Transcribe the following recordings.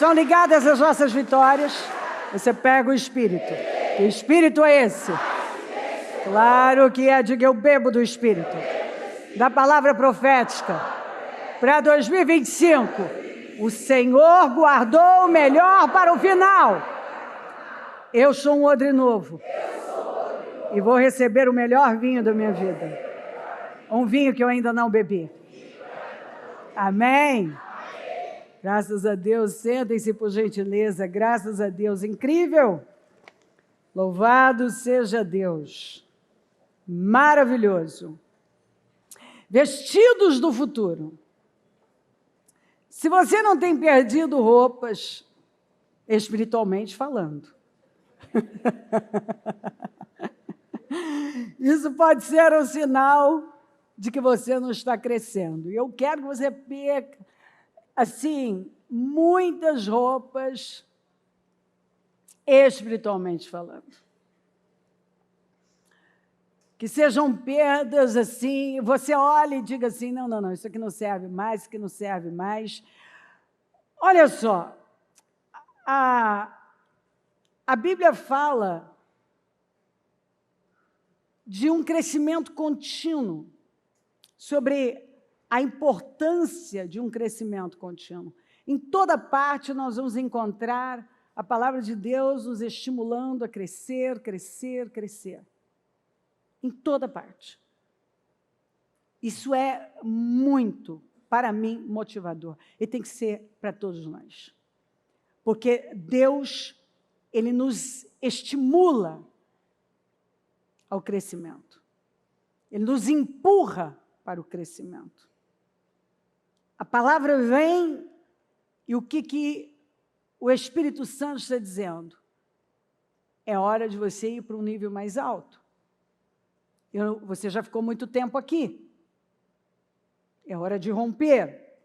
Estão ligadas as nossas vitórias? Você pega o Espírito. Que Espírito é esse? Claro que é, diga eu bebo do Espírito. Da palavra profética. Para 2025, o Senhor guardou o melhor para o final. Eu sou um odre novo. E vou receber o melhor vinho da minha vida. Um vinho que eu ainda não bebi. Amém? Graças a Deus. Sentem-se por gentileza. Graças a Deus. Incrível. Louvado seja Deus. Maravilhoso. Vestidos do futuro. Se você não tem perdido roupas, espiritualmente falando, isso pode ser um sinal de que você não está crescendo. E eu quero que você perca, assim, muitas roupas, espiritualmente falando. Que sejam perdas assim, você olha e diga assim, não, isso aqui não serve mais, isso aqui não serve mais. Olha só, a Bíblia fala de um crescimento contínuo, sobre a importância de um crescimento contínuo. Em toda parte nós vamos encontrar a palavra de Deus nos estimulando a crescer, crescer, crescer. Em toda parte. Isso é muito, para mim, motivador. E tem que ser para todos nós. Porque Deus, Ele nos estimula ao crescimento. Ele nos empurra para o crescimento. A palavra vem e o que o Espírito Santo está dizendo? É hora de você ir para um nível mais alto. Você já ficou muito tempo aqui. É hora de romper.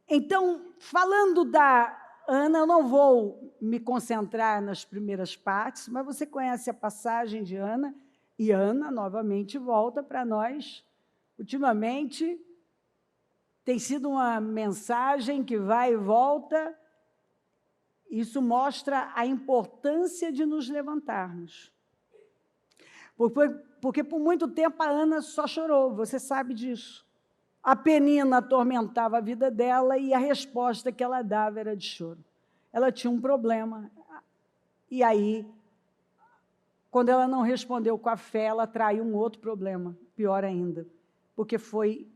Então, falando da Ana, eu não vou me concentrar nas primeiras partes, mas você conhece a passagem de Ana, e Ana, novamente, volta para nós. Ultimamente, tem sido uma mensagem que vai e volta. Isso mostra a importância de nos levantarmos. Porque por muito tempo a Ana só chorou, você sabe disso. A Penina atormentava a vida dela e a resposta que ela dava era de choro. Ela tinha um problema. E aí, quando ela não respondeu com a fé, ela traiu um outro problema, pior ainda. Porque foi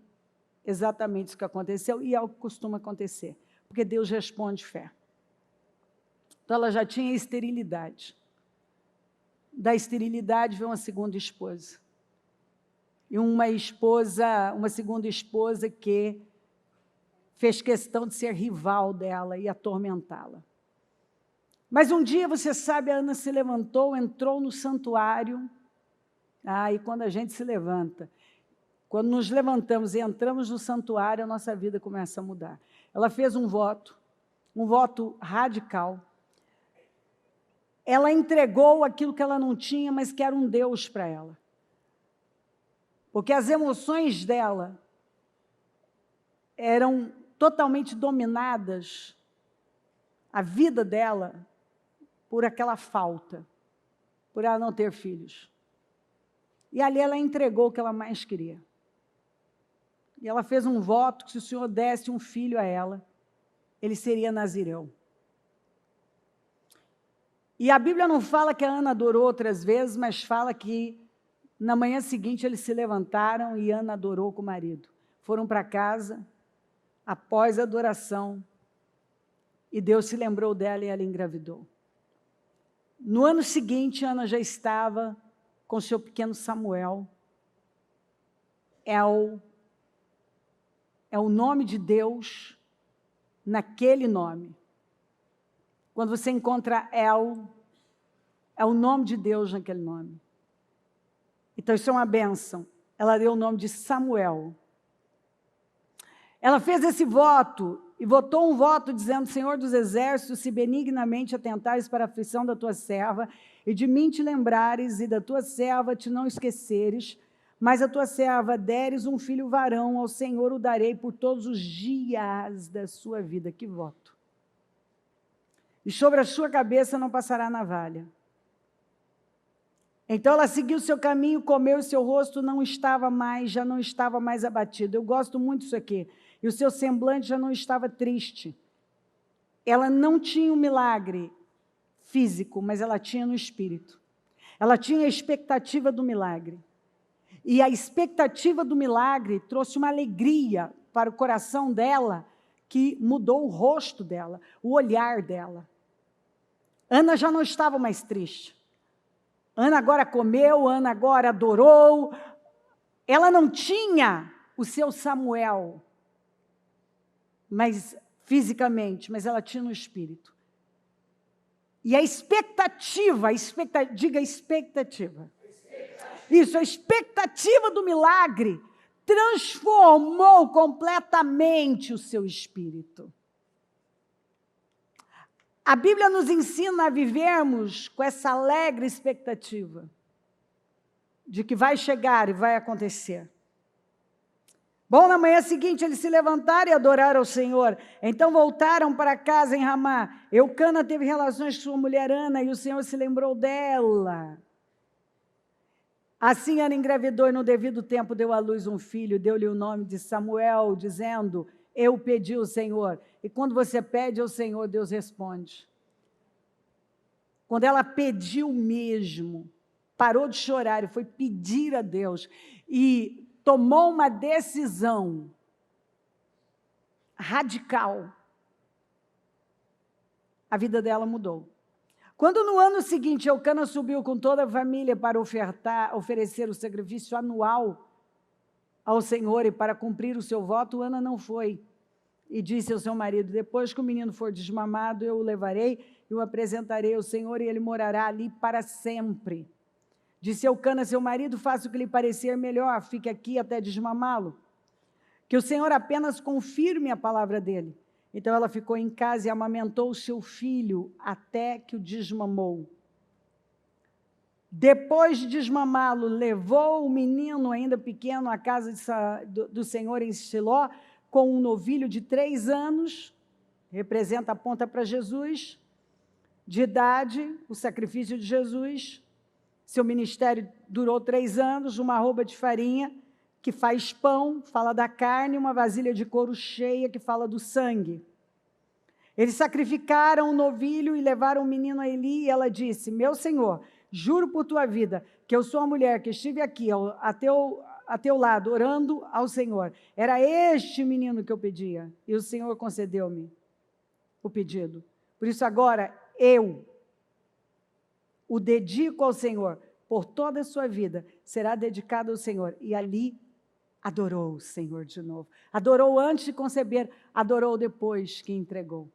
exatamente isso que aconteceu e é o que costuma acontecer. Porque Deus responde fé. Então, ela já tinha esterilidade. Da esterilidade veio uma segunda esposa. E uma segunda esposa que fez questão de ser rival dela e atormentá-la. Mas um dia, você sabe, a Ana se levantou, entrou no santuário. E quando a gente se levanta, quando nos levantamos e entramos no santuário, a nossa vida começa a mudar. Ela fez um voto radical. Ela entregou aquilo que ela não tinha, mas que era um Deus para ela. Porque as emoções dela eram totalmente dominadas, a vida dela, por aquela falta, por ela não ter filhos. E ali ela entregou o que ela mais queria. E ela fez um voto que se o Senhor desse um filho a ela, ele seria nazireu. E a Bíblia não fala que a Ana adorou outras vezes, mas fala que na manhã seguinte eles se levantaram e Ana adorou com o marido. Foram para casa, após a adoração, e Deus se lembrou dela e ela engravidou. No ano seguinte, Ana já estava com seu pequeno Samuel. É o nome de Deus naquele nome. Quando você encontra El, é o nome de Deus naquele nome. Então, isso é uma bênção. Ela deu o nome de Samuel. Ela fez esse voto e votou um voto dizendo: Senhor dos exércitos, se benignamente atentares para a aflição da tua serva e de mim te lembrares e da tua serva te não esqueceres, mas a tua serva deres um filho varão, ao Senhor o darei por todos os dias da sua vida. Que voto! e sobre a sua cabeça não passará navalha. Então ela seguiu seu caminho, comeu, e seu rosto já não estava mais abatido. Eu gosto muito disso aqui. E o seu semblante já não estava triste. Ela não tinha um milagre físico, mas ela tinha no espírito. Ela tinha a expectativa do milagre. E a expectativa do milagre trouxe uma alegria para o coração dela, que mudou o rosto dela, o olhar dela. Ana já não estava mais triste. Ana agora comeu, Ana agora adorou. Ela não tinha o seu Samuel, mas fisicamente, mas ela tinha no espírito. E a expectativa, diga expectativa. Isso, a expectativa do milagre transformou completamente o seu espírito. A Bíblia nos ensina a vivermos com essa alegre expectativa de que vai chegar e vai acontecer. Bom, na manhã seguinte eles se levantaram e adoraram ao Senhor. Então voltaram para casa em Ramá. Eucana teve relações com sua mulher Ana e o Senhor se lembrou dela. Assim Ana engravidou e no devido tempo deu à luz um filho, deu-lhe o nome de Samuel, dizendo: eu pedi ao Senhor. E quando você pede ao Senhor, Deus responde. Quando ela pediu mesmo, parou de chorar e foi pedir a Deus e tomou uma decisão radical, a vida dela mudou. Quando no ano seguinte Eucana subiu com toda a família para oferecer o sacrifício anual ao Senhor e para cumprir o seu voto, Ana não foi. E disse ao seu marido: depois que o menino for desmamado, eu o levarei e o apresentarei ao Senhor e ele morará ali para sempre. Disse Eucana, seu marido: faça o que lhe parecer melhor, fique aqui até desmamá-lo. Que o Senhor apenas confirme a palavra dele. Então ela ficou em casa e amamentou o seu filho até que o desmamou. Depois de desmamá-lo, levou o menino ainda pequeno à casa do Senhor em Siló, com um novilho de 3 anos, aponta para Jesus, de idade, o sacrifício de Jesus. Seu ministério durou 3 anos, uma arroba de farinha, que faz pão, fala da carne, uma vasilha de couro cheia, que fala do sangue. Eles sacrificaram o novilho e levaram o menino a Eli, e ela disse: meu Senhor, juro por tua vida, que eu sou a mulher que estive aqui a teu lado, orando ao Senhor. Era este menino que eu pedia, e o Senhor concedeu-me o pedido. Por isso agora eu o dedico ao Senhor, por toda a sua vida, será dedicado ao Senhor. E ali adorou o Senhor de novo. Adorou antes de conceber, adorou depois que entregou.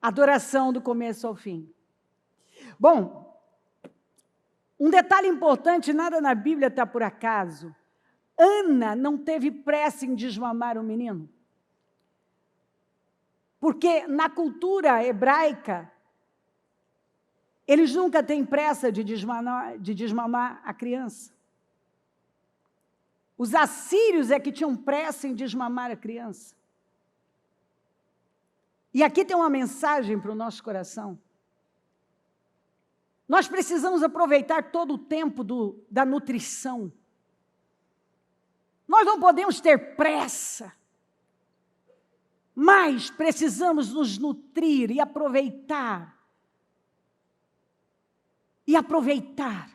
Adoração do começo ao fim. Bom, um detalhe importante, nada na Bíblia está por acaso. Ana não teve pressa em desmamar o menino. Porque na cultura hebraica, eles nunca têm pressa de desmamar a criança. Os assírios é que tinham pressa em desmamar a criança. E aqui tem uma mensagem para o nosso coração. Nós precisamos aproveitar todo o tempo da nutrição. Nós não podemos ter pressa, mas precisamos nos nutrir e aproveitar. E aproveitar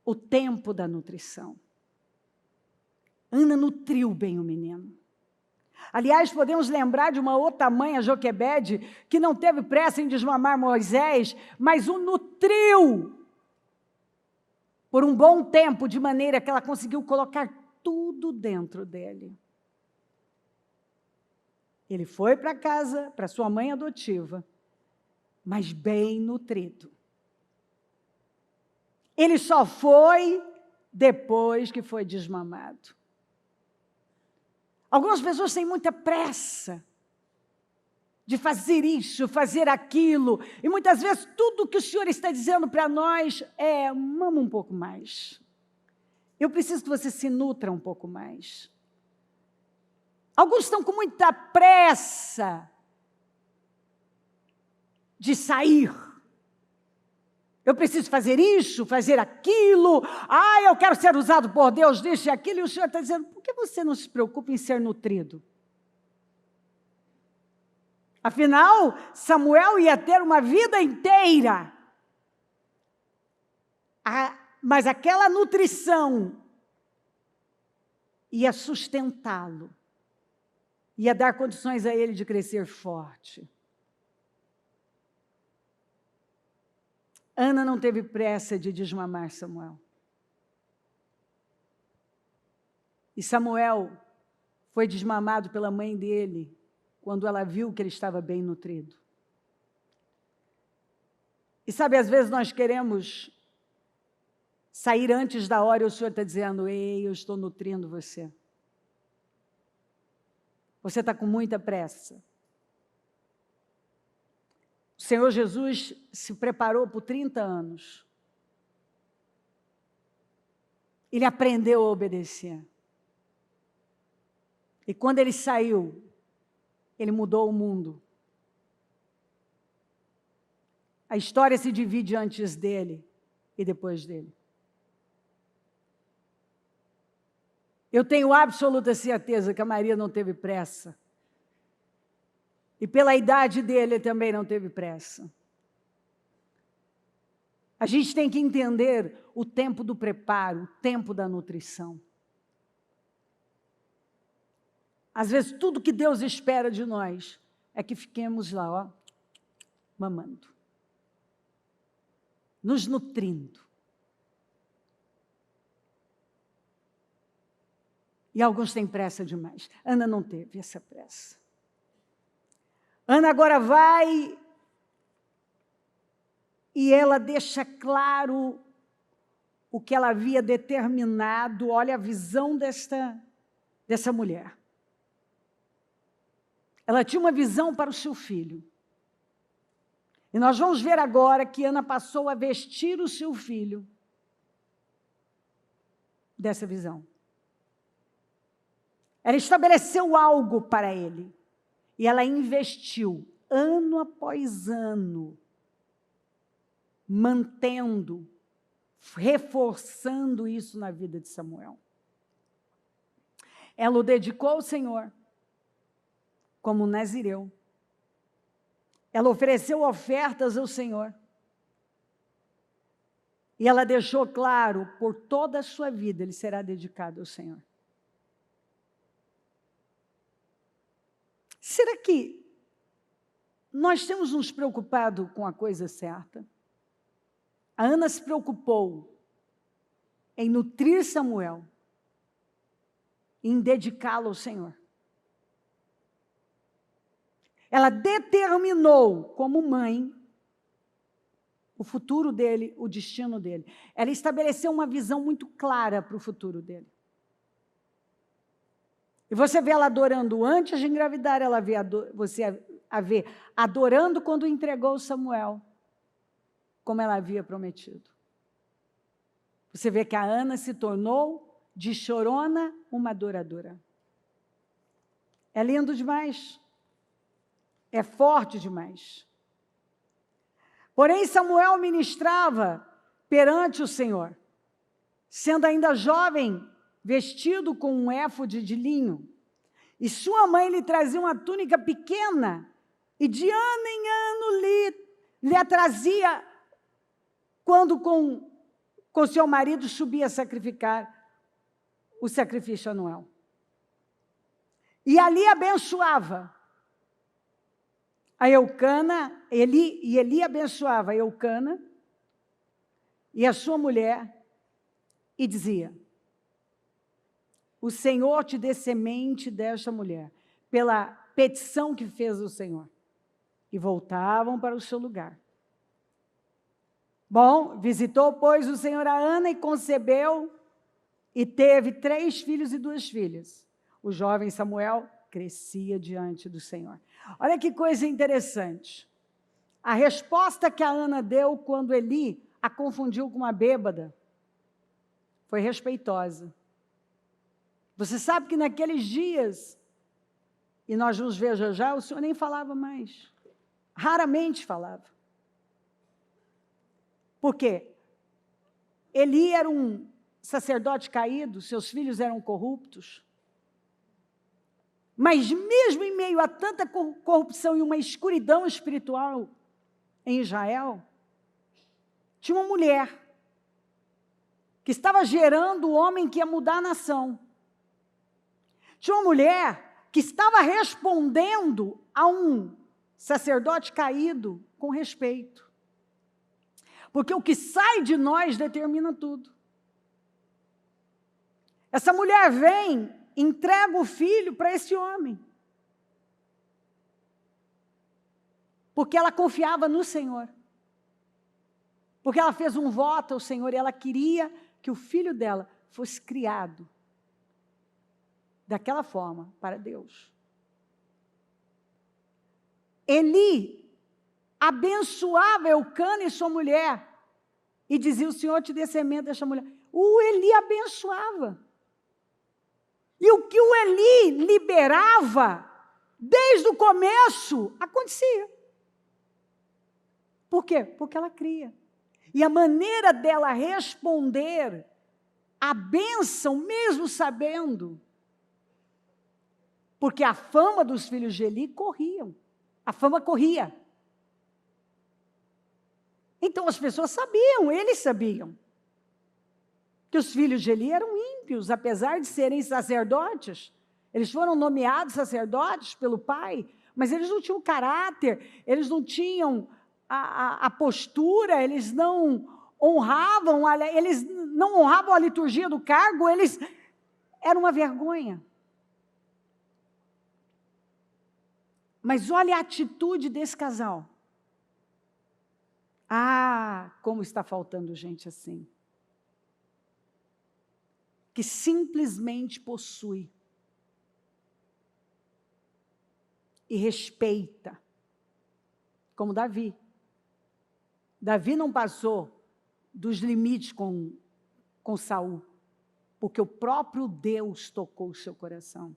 o tempo da nutrição. Ana nutriu bem o menino. Aliás, podemos lembrar de uma outra mãe, a Joquebede, que não teve pressa em desmamar Moisés, mas o nutriu por um bom tempo, de maneira que ela conseguiu colocar tudo dentro dele. Ele foi para casa, para sua mãe adotiva, mas bem nutrido. Ele só foi depois que foi desmamado. Algumas pessoas têm muita pressa de fazer isso, fazer aquilo, e muitas vezes tudo que o Senhor está dizendo para nós é: mama um pouco mais. Eu preciso que você se nutra um pouco mais. Alguns estão com muita pressa de sair. Eu preciso fazer isso, fazer aquilo. Eu quero ser usado por Deus, disso e aquilo. E o Senhor está dizendo, por que você não se preocupa em ser nutrido? Afinal, Samuel ia ter uma vida inteira. Mas aquela nutrição ia sustentá-lo. Ia dar condições a ele de crescer forte. Ana não teve pressa de desmamar Samuel. E Samuel foi desmamado pela mãe dele, quando ela viu que ele estava bem nutrido. E sabe, às vezes nós queremos sair antes da hora e o Senhor está dizendo, ei, eu estou nutrindo você. Você está com muita pressa. O Senhor Jesus se preparou por 30 anos. Ele aprendeu a obedecer. E quando ele saiu, ele mudou o mundo. A história se divide antes dele e depois dele. Eu tenho absoluta certeza que a Maria não teve pressa. E pela idade dele, ele também não teve pressa. A gente tem que entender o tempo do preparo, o tempo da nutrição. Às vezes, tudo que Deus espera de nós é que fiquemos lá, mamando. Nos nutrindo. E alguns têm pressa demais. Ana não teve essa pressa. Ana agora vai e ela deixa claro o que ela havia determinado. Olha a visão dessa mulher. Ela tinha uma visão para o seu filho. E nós vamos ver agora que Ana passou a vestir o seu filho dessa visão. Ela estabeleceu algo para ele. E ela investiu, ano após ano, mantendo, reforçando isso na vida de Samuel. Ela o dedicou ao Senhor, como nazireu. Ela ofereceu ofertas ao Senhor. E ela deixou claro, por toda a sua vida, ele será dedicado ao Senhor. Será que nós temos nos preocupado com a coisa certa? A Ana se preocupou em nutrir Samuel, em dedicá-lo ao Senhor. Ela determinou, como mãe, o futuro dele, o destino dele. Ela estabeleceu uma visão muito clara para o futuro dele. E você vê ela adorando antes de engravidar, você a vê adorando quando entregou Samuel, como ela havia prometido. Você vê que a Ana se tornou, de chorona, uma adoradora. É lindo demais. É forte demais. Porém, Samuel ministrava perante o Senhor, sendo ainda jovem, vestido com um éfode de linho, e sua mãe lhe trazia uma túnica pequena, e de ano em ano lhe a trazia, quando com seu marido subia a sacrificar o sacrifício anual. E ali abençoava a Eucana, Eli abençoava a Eucana e a sua mulher, e dizia: o Senhor te dê semente desta mulher, pela petição que fez o Senhor. E voltavam para o seu lugar. Bom, visitou, pois, o Senhor a Ana e concebeu, e teve 3 filhos e 2 filhas. O jovem Samuel crescia diante do Senhor. Olha que coisa interessante. A resposta que a Ana deu quando Eli a confundiu com uma bêbada foi respeitosa. Você sabe que naqueles dias, e nós vamos ver já, o Senhor nem falava mais. raramente falava. Por quê? Eli era um sacerdote caído, seus filhos eram corruptos. Mas mesmo em meio a tanta corrupção e uma escuridão espiritual em Israel, tinha uma mulher que estava gerando o homem que ia mudar a nação. Tinha uma mulher que estava respondendo a um sacerdote caído com respeito. Porque o que sai de nós determina tudo. Essa mulher vem, entrega o filho para esse homem. Porque ela confiava no Senhor. Porque ela fez um voto ao Senhor e ela queria que o filho dela fosse criado daquela forma para Deus. Eli abençoava Eucana e sua mulher e dizia: o Senhor te dê semente desta mulher. O Eli abençoava. E o que o Eli liberava, desde o começo, acontecia. Por quê? Porque ela cria. E a maneira dela responder à bênção, mesmo sabendo, porque a fama dos filhos de Eli corriam. A fama corria. Então as pessoas sabiam, eles sabiam, que os filhos de Eli eram ímpios, apesar de serem sacerdotes. Eles foram nomeados sacerdotes pelo pai, mas eles não tinham caráter, eles não tinham a postura, eles não honravam a liturgia do cargo, eles eram uma vergonha. Mas olha a atitude desse casal. Ah, como está faltando gente assim. Que simplesmente possui e respeita, como Davi. Davi não passou dos limites com Saul, porque o próprio Deus tocou o seu coração,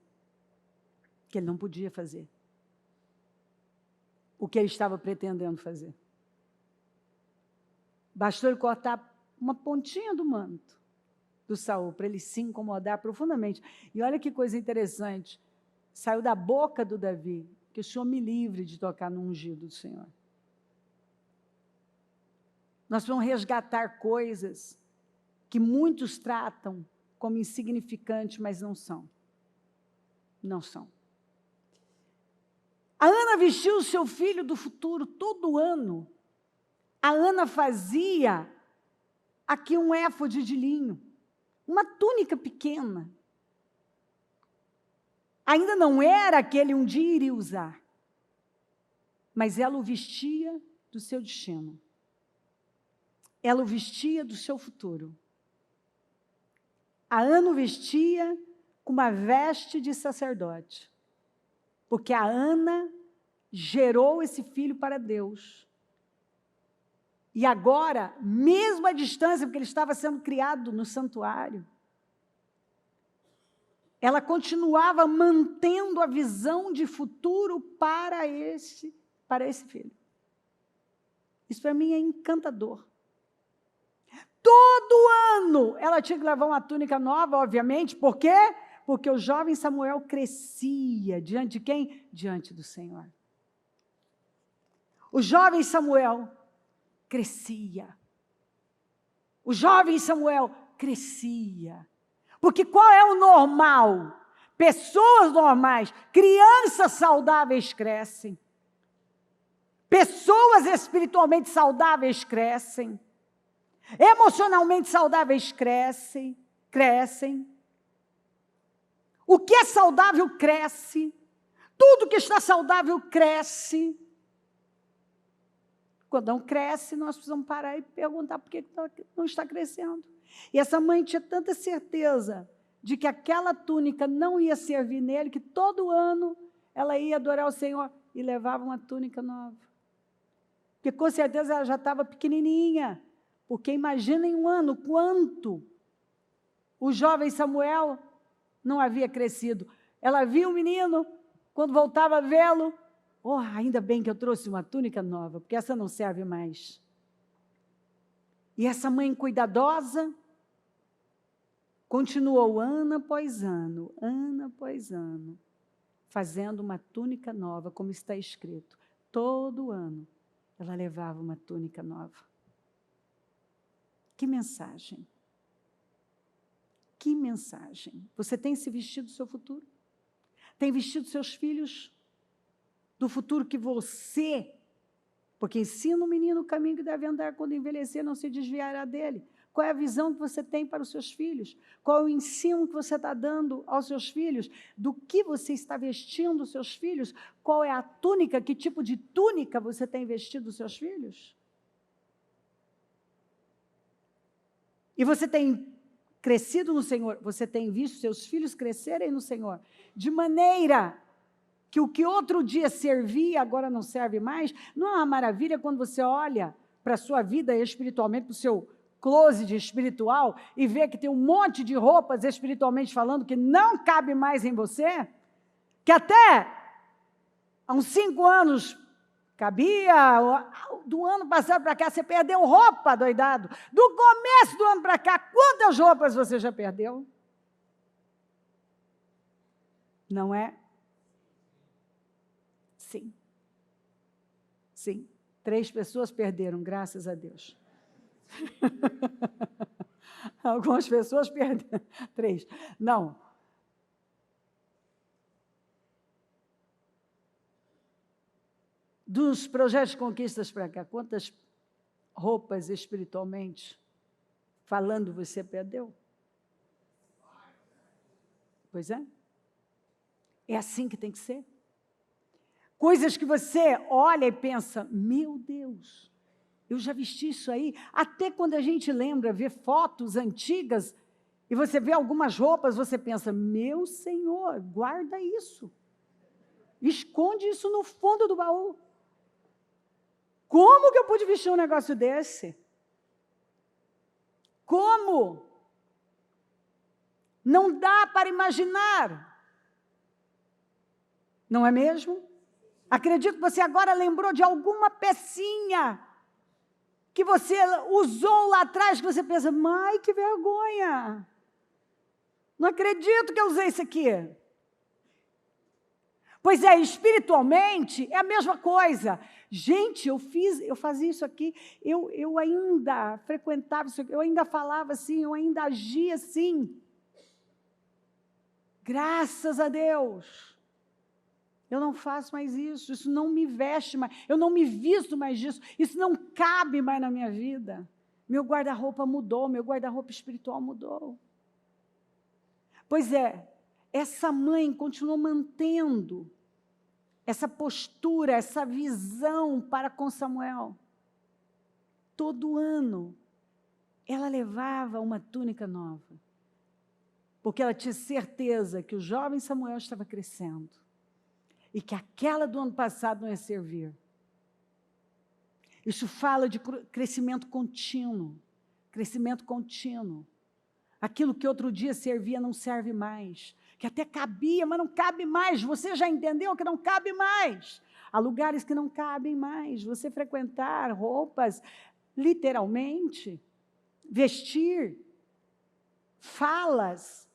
que ele não podia fazer o que ele estava pretendendo fazer. Bastou ele cortar uma pontinha do manto do Saul, para ele se incomodar profundamente. E olha que coisa interessante, saiu da boca do Davi, que o Senhor me livre de tocar no ungido do Senhor. Nós vamos resgatar coisas que muitos tratam como insignificantes, mas não são. Não são. A Ana vestiu o seu filho do futuro todo ano. A Ana fazia aqui um éfode de linho, uma túnica pequena. Ainda não era aquele um dia iria usar, mas ela o vestia do seu destino. Ela o vestia do seu futuro. A Ana o vestia com uma veste de sacerdote, porque a Ana gerou esse filho para Deus. E agora, mesmo à distância, porque ele estava sendo criado no santuário, ela continuava mantendo a visão de futuro para esse filho. Isso para mim é encantador. Todo ano ela tinha que levar uma túnica nova, obviamente. Por quê? Porque o jovem Samuel crescia. Diante de quem? Diante do Senhor. O jovem Samuel crescia. O jovem Samuel crescia. Porque qual é o normal? Pessoas normais, crianças saudáveis crescem. Pessoas espiritualmente saudáveis crescem. Emocionalmente saudáveis crescem. O que é saudável cresce. Tudo que está saudável cresce. Quando não cresce, nós precisamos parar e perguntar por que não está crescendo. E essa mãe tinha tanta certeza de que aquela túnica não ia servir nele, que todo ano ela ia adorar o Senhor e levava uma túnica nova. Porque com certeza ela já estava pequenininha, porque imagina em um ano quanto o jovem Samuel não havia crescido. Ela via o menino, quando voltava a vê-lo, Oh, ainda bem que eu trouxe uma túnica nova, porque essa não serve mais. E essa mãe cuidadosa continuou ano após ano, fazendo uma túnica nova, como está escrito. Todo ano ela levava uma túnica nova. Que mensagem! Que mensagem! Você tem se vestido do seu futuro? Tem vestido seus filhos do futuro que você... Porque ensina o menino o caminho que deve andar quando envelhecer, não se desviará dele. Qual é a visão que você tem para os seus filhos? Qual é o ensino que você está dando aos seus filhos? Do que você está vestindo os seus filhos? Qual é a túnica? Que tipo de túnica você tem vestido os seus filhos? E você tem crescido no Senhor? Você tem visto seus filhos crescerem no Senhor? De maneira que o que outro dia servia, agora não serve mais? Não é uma maravilha quando você olha para a sua vida espiritualmente, para o seu closet espiritual, e vê que tem um monte de roupas espiritualmente falando que não cabe mais em você? Que até há uns 5 anos cabia, do ano passado para cá você perdeu roupa, doidado. Do começo do ano para cá, quantas roupas você já perdeu? Não é? Sim. Sim. 3 pessoas perderam, graças a Deus. Algumas pessoas perderam. 3. Não. Dos projetos de conquistas para cá, quantas roupas espiritualmente falando você perdeu? Pois é. É assim que tem que ser. Coisas que você olha e pensa, meu Deus, eu já vesti isso aí. Até quando a gente lembra, vê fotos antigas, e você vê algumas roupas, você pensa, meu Senhor, guarda isso. Esconde isso no fundo do baú. Como que eu pude vestir um negócio desse? Como? Não dá para imaginar. Não é mesmo? Acredito que você agora lembrou de alguma pecinha que você usou lá atrás, que você pensa, ai, que vergonha. Não acredito que eu usei isso aqui. Pois é, espiritualmente é a mesma coisa. Gente, eu fazia isso aqui, eu ainda frequentava isso aqui, eu ainda falava assim, eu ainda agia assim. Graças a Deus. Eu não faço mais isso não me veste mais, eu não me visto mais disso, isso não cabe mais na minha vida. Meu guarda-roupa mudou, meu guarda-roupa espiritual mudou. Pois é, essa mãe continuou mantendo essa postura, essa visão para com Samuel. Todo ano, ela levava uma túnica nova, porque ela tinha certeza que o jovem Samuel estava crescendo, e que aquela do ano passado não ia servir. Isso fala de crescimento contínuo, crescimento contínuo. Aquilo que outro dia servia não serve mais, que até cabia, mas não cabe mais. Você já entendeu que não cabe mais? Há lugares que não cabem mais. Você frequentar roupas, literalmente, vestir, falas,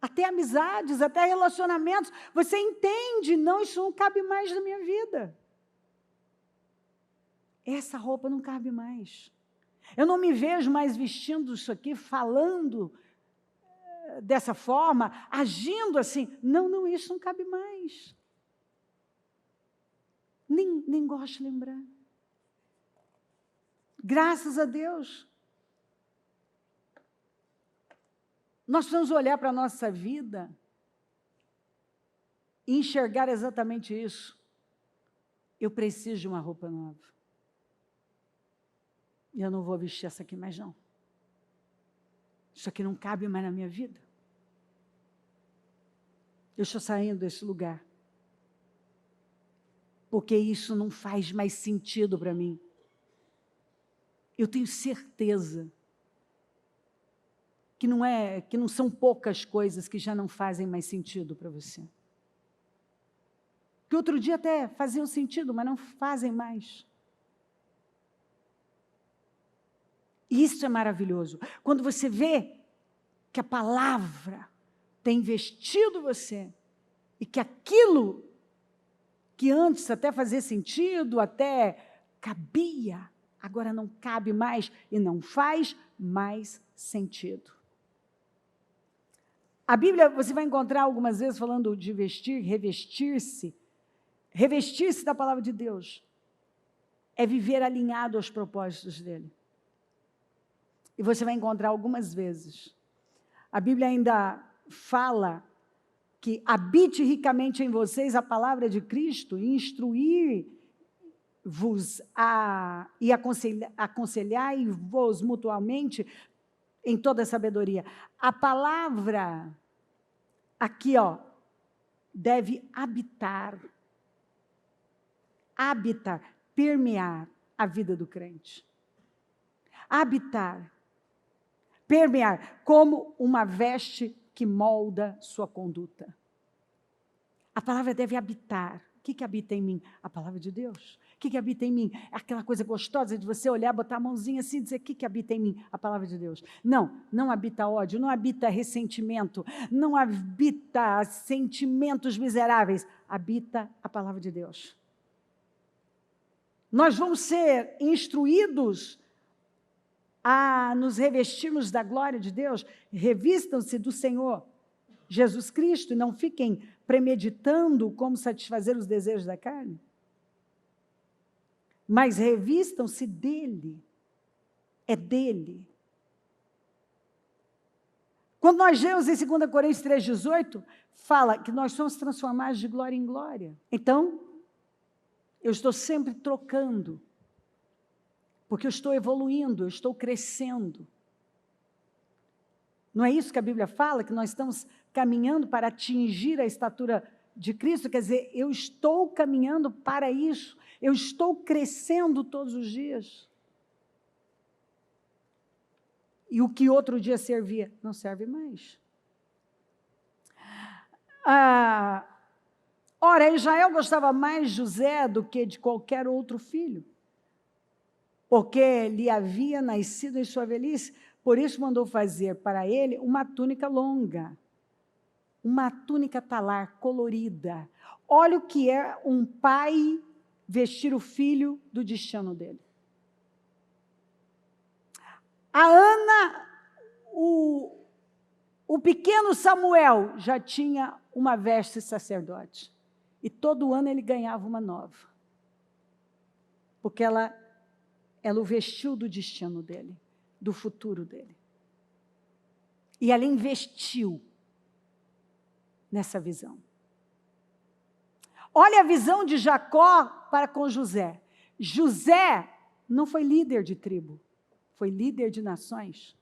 até amizades, até relacionamentos. Você entende, não, isso não cabe mais na minha vida. Essa roupa não cabe mais. Eu não me vejo mais vestindo isso aqui, falando dessa forma, agindo assim. Não, isso não cabe mais. Nem gosto de lembrar. Graças a Deus. Nós precisamos olhar para a nossa vida e enxergar exatamente isso. Eu preciso de uma roupa nova. E eu não vou vestir essa aqui mais não. Isso aqui não cabe mais na minha vida. Eu estou saindo desse lugar. Porque isso não faz mais sentido para mim. Eu tenho certeza que não são poucas coisas que já não fazem mais sentido para você. que outro dia até faziam sentido, mas não fazem mais. E isso é maravilhoso. Quando você vê que a palavra tem vestido você, e que aquilo que antes até fazia sentido, até cabia, agora não cabe mais e não faz mais sentido. A Bíblia, você vai encontrar algumas vezes falando de vestir, revestir-se. Revestir-se da palavra de Deus é viver alinhado aos propósitos dele. E você vai encontrar algumas vezes. A Bíblia ainda fala que habite ricamente em vocês a palavra de Cristo e instruir-vos e aconselhai-vos mutuamente em toda sabedoria. A palavra aqui, deve habitar, permear a vida do crente. Habitar, permear, como uma veste que molda sua conduta. A palavra deve habitar. O que habita em mim? A palavra de Deus. O que habita em mim? É aquela coisa gostosa de você olhar, botar a mãozinha assim e dizer, o que habita em mim? A palavra de Deus. Não habita ódio, não habita ressentimento, não habita sentimentos miseráveis. Habita a palavra de Deus. Nós vamos ser instruídos a nos revestirmos da glória de Deus. Revistam-se do Senhor Jesus Cristo e não fiquem premeditando como satisfazer os desejos da carne. Mas revistam-se dele. É dele. Quando nós lemos em 2 Coríntios 3,18, fala que nós somos transformados de glória em glória. Então, eu estou sempre trocando, porque eu estou evoluindo, eu estou crescendo. Não é isso que a Bíblia fala? Que nós estamos caminhando para atingir a estatura de Cristo? Quer dizer, eu estou caminhando para isso. Eu estou crescendo todos os dias. E o que outro dia servia, não serve mais. Ora, Israel gostava mais de José do que de qualquer outro filho, porque lhe havia nascido em sua velhice. Por isso mandou fazer para ele uma túnica longa, uma túnica talar, colorida. Olha o que é um pai vestir o filho do destino dele. A Ana, o pequeno Samuel já tinha uma veste sacerdote. E todo ano ele ganhava uma nova. Porque ela o vestiu do destino dele, do futuro dele. E ela investiu nessa visão. Olha a visão de Jacó para com José. José não foi líder de tribo, foi líder de nações.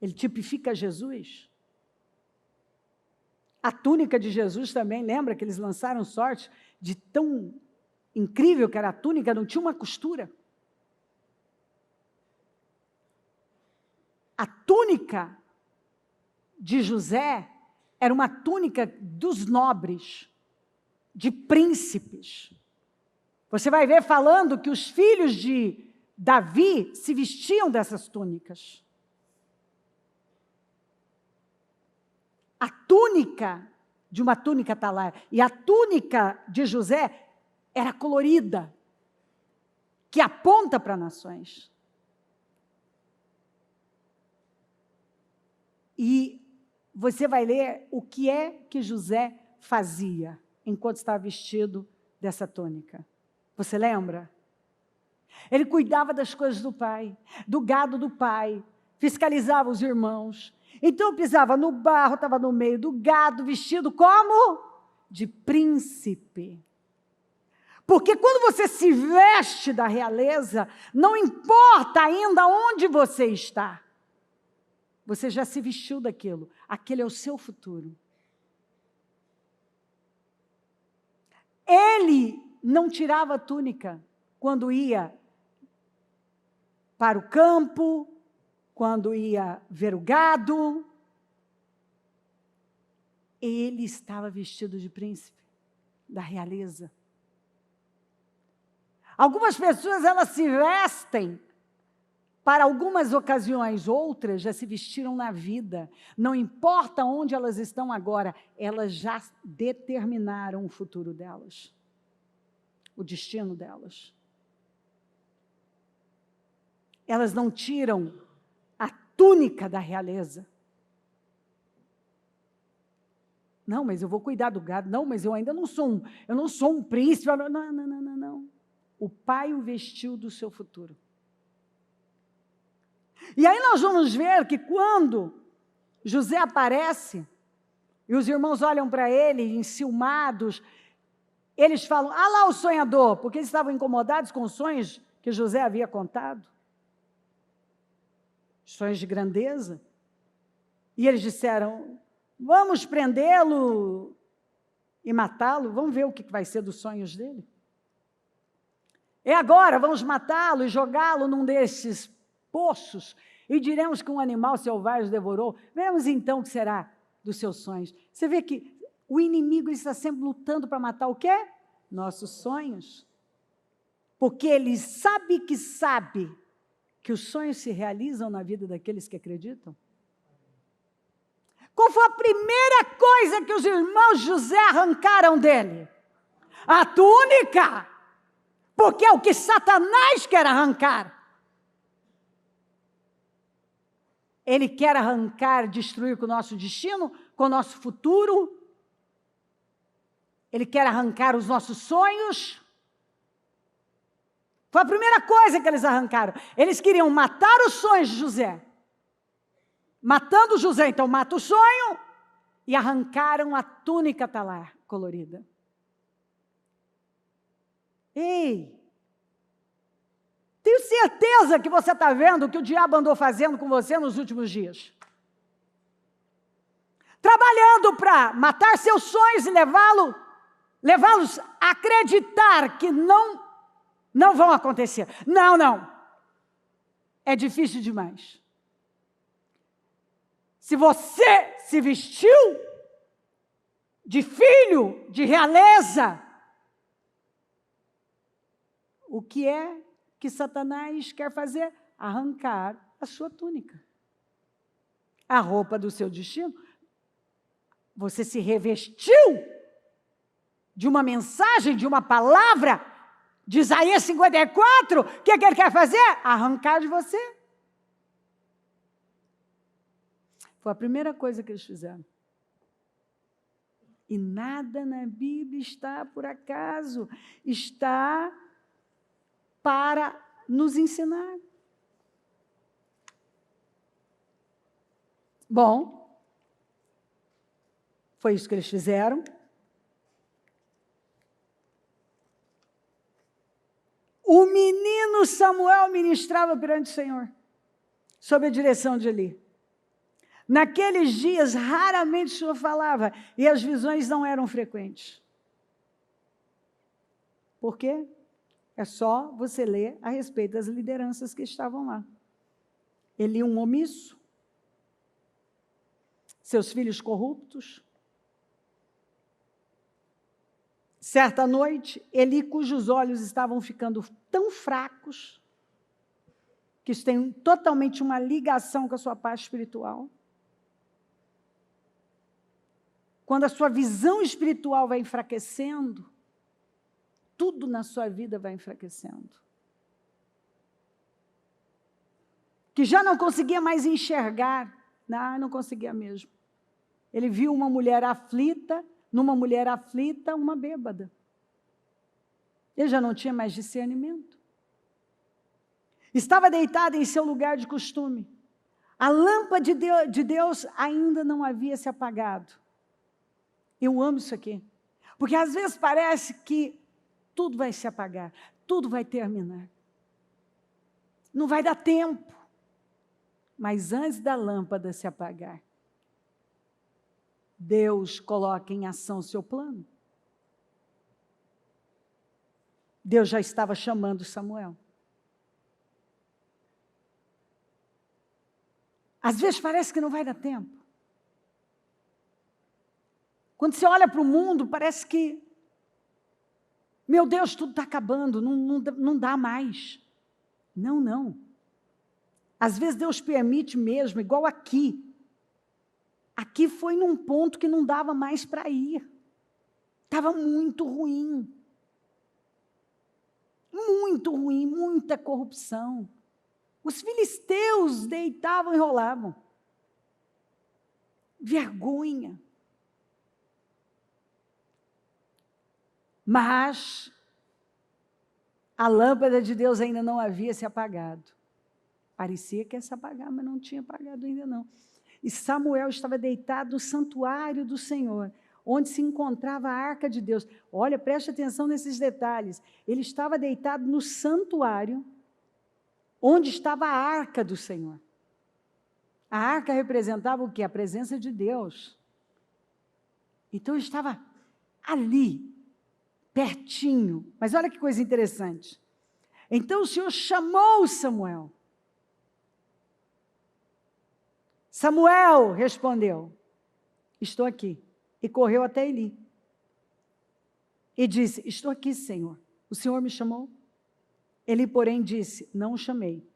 Ele tipifica Jesus. A túnica de Jesus também, lembra que eles lançaram sorte de tão incrível que era a túnica, não tinha uma costura. A túnica de José era uma túnica dos nobres, de príncipes. Você vai ver falando que os filhos de Davi se vestiam dessas túnicas. A túnica de uma túnica talar e a túnica de José era colorida, que aponta para nações. E você vai ler o que é que José fazia enquanto estava vestido dessa túnica. Você lembra? Ele cuidava das coisas do pai, do gado do pai, fiscalizava os irmãos. Então pisava no barro, estava no meio do gado, vestido como? De príncipe. Porque quando você se veste da realeza, não importa ainda onde você está. Você já se vestiu daquilo. Aquele é o seu futuro. Ele não tirava a túnica quando ia para o campo, quando ia ver o gado. Ele estava vestido de príncipe. da realeza. Algumas pessoas, elas se vestem para algumas ocasiões, outras já se vestiram na vida. Não importa onde elas estão agora, elas já determinaram o futuro delas, o destino delas. Elas não tiram a túnica da realeza. Não, mas eu vou cuidar do gado. Não, mas eu ainda não sou um príncipe. Não. O pai o vestiu do seu futuro. E aí nós vamos ver que quando José aparece, e os irmãos olham para ele, enciumados, eles falam, ah lá o sonhador, porque eles estavam incomodados com os sonhos que José havia contado. Sonhos de grandeza. E eles disseram, vamos prendê-lo e matá-lo, vamos ver o que vai ser dos sonhos dele. É agora, vamos matá-lo e jogá-lo num desses poços, e diremos que um animal selvagem devorou. Veremos então o que será dos seus sonhos. Você vê que o inimigo está sempre lutando para matar o quê? Nossos sonhos. Porque ele sabe que os sonhos se realizam na vida daqueles que acreditam. Qual foi a primeira coisa que os irmãos José arrancaram dele? A túnica. Porque é o que Satanás quer arrancar. Ele quer arrancar, destruir com o nosso destino, com o nosso futuro. Ele quer arrancar os nossos sonhos. Foi a primeira coisa que eles arrancaram. Eles queriam matar os sonhos de José. Matando José, então mata o sonho. E arrancaram a túnica talar colorida. Ei! Tenho certeza que você está vendo o que o diabo andou fazendo com você nos últimos dias. Trabalhando para matar seus sonhos e levá-los a acreditar que não vão acontecer. Não. É difícil demais. Se você se vestiu de filho, de realeza, o que é que Satanás quer fazer? Arrancar a sua túnica, a roupa do seu destino. Você se revestiu de uma mensagem, de uma palavra, de Isaías 54, o que ele quer fazer? Arrancar de você. Foi a primeira coisa que eles fizeram. E nada na Bíblia está por acaso, está para nos ensinar. Bom, foi isso que eles fizeram. O menino Samuel ministrava perante o Senhor, sob a direção de Eli. Naqueles dias, raramente o Senhor falava, e as visões não eram frequentes. Por quê? É só você ler a respeito das lideranças que estavam lá. Eli, um omisso, seus filhos corruptos. Certa noite, Eli, cujos olhos estavam ficando tão fracos, que isso tem totalmente uma ligação com a sua parte espiritual. Quando a sua visão espiritual vai enfraquecendo, tudo na sua vida vai enfraquecendo. Que já não conseguia mais enxergar. Não conseguia mesmo. Ele viu uma mulher aflita, numa mulher aflita, uma bêbada. Ele já não tinha mais discernimento. Estava deitado em seu lugar de costume. A lâmpada de Deus ainda não havia se apagado. Eu amo isso aqui. Porque às vezes parece que tudo vai se apagar, tudo vai terminar. Não vai dar tempo. Mas antes da lâmpada se apagar, Deus coloca em ação o seu plano. Deus já estava chamando Samuel. Às vezes parece que não vai dar tempo. Quando você olha para o mundo, parece que Meu Deus, tudo está acabando, não dá mais. Não, não. Às vezes Deus permite mesmo, igual aqui. Aqui foi num ponto que não dava mais para ir. Estava muito ruim. Muito ruim, muita corrupção. Os filisteus deitavam e rolavam. Vergonha. Mas a lâmpada de Deus ainda não havia se apagado. Parecia que ia se apagar, mas não tinha apagado ainda não. E Samuel estava deitado no santuário do Senhor, onde se encontrava a arca de Deus. Olha, preste atenção nesses detalhes. Ele estava deitado no santuário, onde estava a arca do Senhor. A arca representava o quê? A presença de Deus. Então, ele estava ali, pertinho. Mas olha que coisa interessante. Então, o Senhor chamou Samuel. Samuel respondeu, estou aqui. E correu até Eli. E disse, estou aqui, Senhor. O Senhor me chamou? Eli, porém, disse, não o chamei.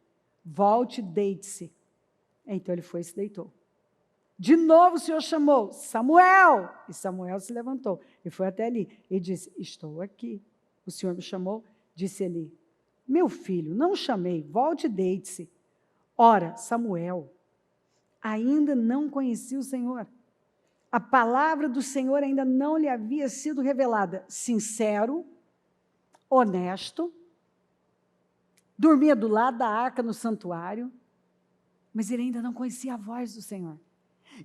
Volte, deite-se. Então ele foi e se deitou. De novo o Senhor chamou, Samuel. E Samuel se levantou e foi até Eli. E disse, estou aqui. O Senhor me chamou? Disse Eli, meu filho, não o chamei. Volte, deite-se. Ora, Samuel ainda não conhecia o Senhor. A palavra do Senhor ainda não lhe havia sido revelada. Sincero, honesto, dormia do lado da arca no santuário, mas ele ainda não conhecia a voz do Senhor.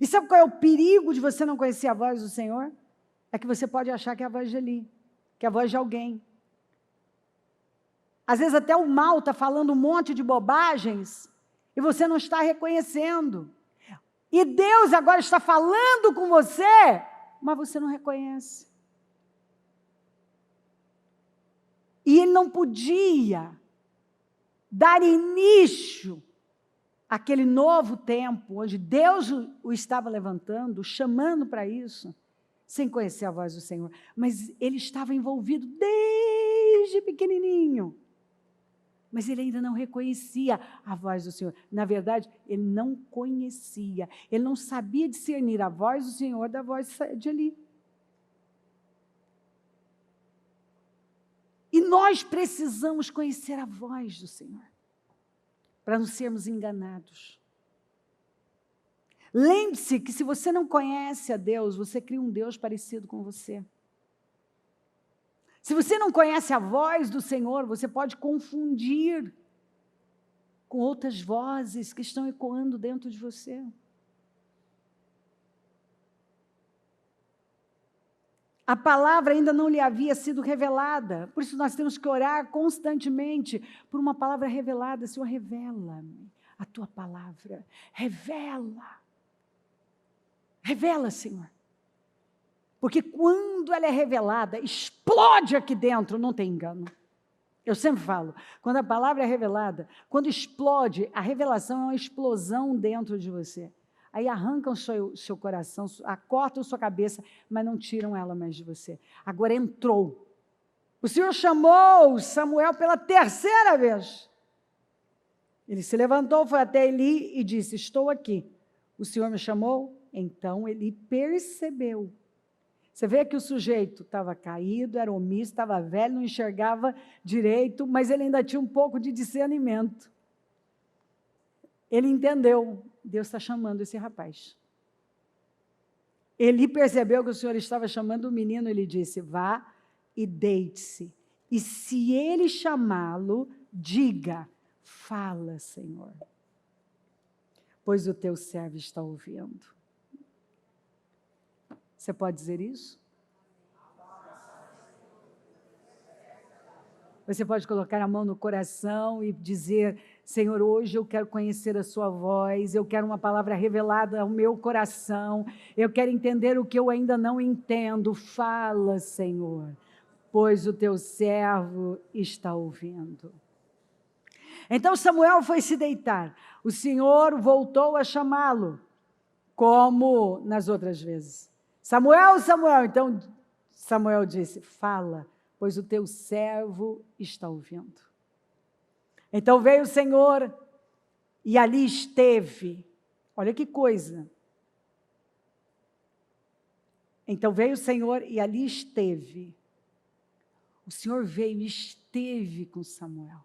E sabe qual é o perigo de você não conhecer a voz do Senhor? É que você pode achar que é a voz de Eli, que é a voz de alguém. Às vezes até o mal está falando um monte de bobagens e você não está reconhecendo. E Deus agora está falando com você, mas você não reconhece. E ele não podia dar início àquele novo tempo, onde Deus o estava levantando, chamando para isso, sem conhecer a voz do Senhor. Mas ele estava envolvido desde pequenininho. Mas ele ainda não reconhecia a voz do Senhor. Na verdade, ele não conhecia. Ele não sabia discernir a voz do Senhor da voz de Eli. E nós precisamos conhecer a voz do Senhor, para não sermos enganados. Lembre-se que se você não conhece a Deus, você cria um Deus parecido com você. Se você não conhece a voz do Senhor, você pode confundir com outras vozes que estão ecoando dentro de você. A palavra ainda não lhe havia sido revelada, por isso nós temos que orar constantemente por uma palavra revelada. Senhor, revela-me a tua palavra, revela. Revela, Senhor. Porque quando ela é revelada, explode aqui dentro, não tem engano. Eu sempre falo, quando a palavra é revelada, quando explode, a revelação é uma explosão dentro de você. Aí arrancam o seu coração, cortam sua cabeça, mas não tiram ela mais de você. Agora entrou. O Senhor chamou Samuel pela terceira vez. Ele se levantou, foi até Eli e disse, estou aqui. O Senhor me chamou? Então Eli percebeu. Você vê que o sujeito estava caído, era omisso, estava velho, não enxergava direito, mas ele ainda tinha um pouco de discernimento. Ele entendeu, Deus está chamando esse rapaz. Ele percebeu que o Senhor estava chamando o menino, ele disse, vá e deite-se. E se ele chamá-lo, diga, fala, Senhor, pois o teu servo está ouvindo. Você pode dizer isso? Você pode colocar a mão no coração e dizer, Senhor, hoje eu quero conhecer a sua voz, eu quero uma palavra revelada ao meu coração, eu quero entender o que eu ainda não entendo. Fala, Senhor, pois o teu servo está ouvindo. Então Samuel foi se deitar. O Senhor voltou a chamá-lo, como nas outras vezes. Samuel, Samuel. Então Samuel disse, fala, pois o teu servo está ouvindo. Então veio o Senhor e ali esteve. Olha que coisa. Então veio o Senhor e ali esteve. O Senhor veio e esteve com Samuel.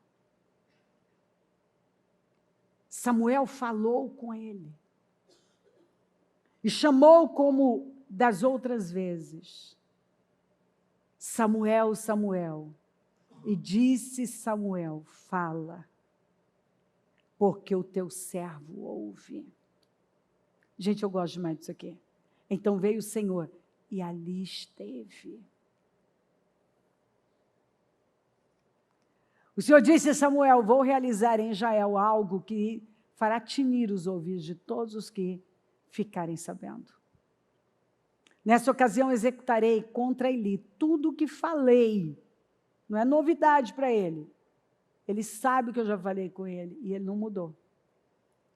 Samuel falou com ele. E chamou como das outras vezes. Samuel, Samuel. E disse Samuel, fala, porque o teu servo ouve. Gente, eu gosto demais disso aqui. Então veio o Senhor e ali esteve. O Senhor disse a Samuel, vou realizar em Israel algo que fará tinir os ouvidos de todos os que ficarem sabendo. Nessa ocasião executarei contra Eli tudo o que falei. Não é novidade para ele. Ele sabe que eu já falei com ele e ele não mudou.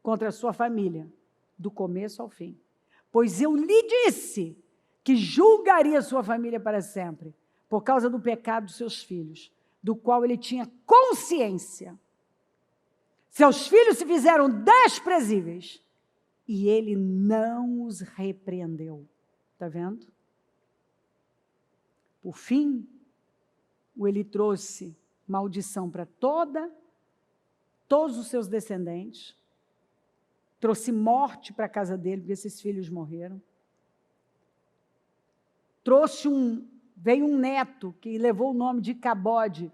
Contra a sua família, do começo ao fim. Pois eu lhe disse que julgaria sua família para sempre, por causa do pecado dos seus filhos, do qual ele tinha consciência. Seus filhos se fizeram desprezíveis e ele não os repreendeu. Está vendo? Por fim, ele trouxe maldição para todos os seus descendentes, trouxe morte para a casa dele, porque esses filhos morreram. Veio um neto que levou o nome de Cabode,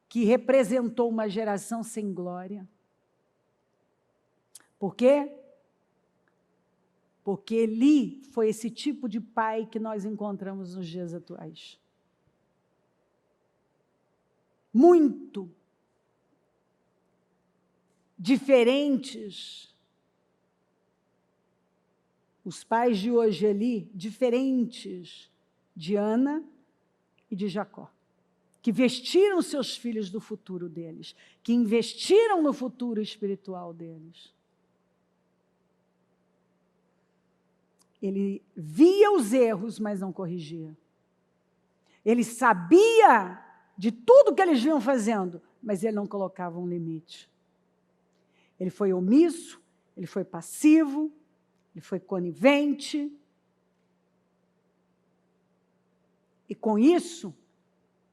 que representou uma geração sem glória. Por quê? Porque Eli foi esse tipo de pai que nós encontramos nos dias atuais. Muito diferentes. Os pais de hoje, Eli, diferentes de Ana e de Jacó, que vestiram seus filhos do futuro deles, que investiram no futuro espiritual deles. Ele via os erros, mas não corrigia. Ele sabia de tudo que eles vinham fazendo, mas ele não colocava um limite. Ele foi omisso, ele foi passivo, ele foi conivente. E com isso,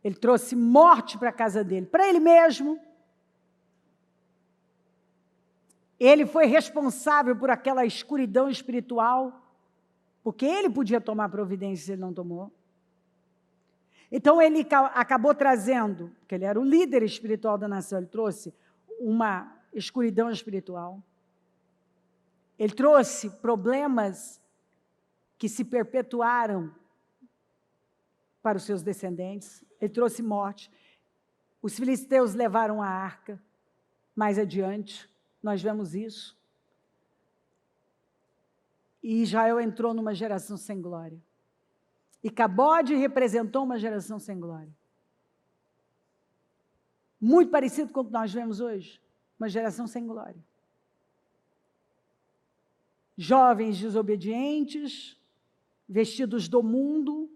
ele trouxe morte para a casa dele, para ele mesmo. Ele foi responsável por aquela escuridão espiritual, porque ele podia tomar providência se ele não tomou. Então ele acabou trazendo, porque ele era o líder espiritual da nação, ele trouxe uma escuridão espiritual. Ele trouxe problemas que se perpetuaram para os seus descendentes. Ele trouxe morte. Os filisteus levaram a arca. Mais adiante, nós vemos isso. E Israel entrou numa geração sem glória. E Cabode representou uma geração sem glória. Muito parecido com o que nós vemos hoje. Uma geração sem glória. Jovens desobedientes, vestidos do mundo,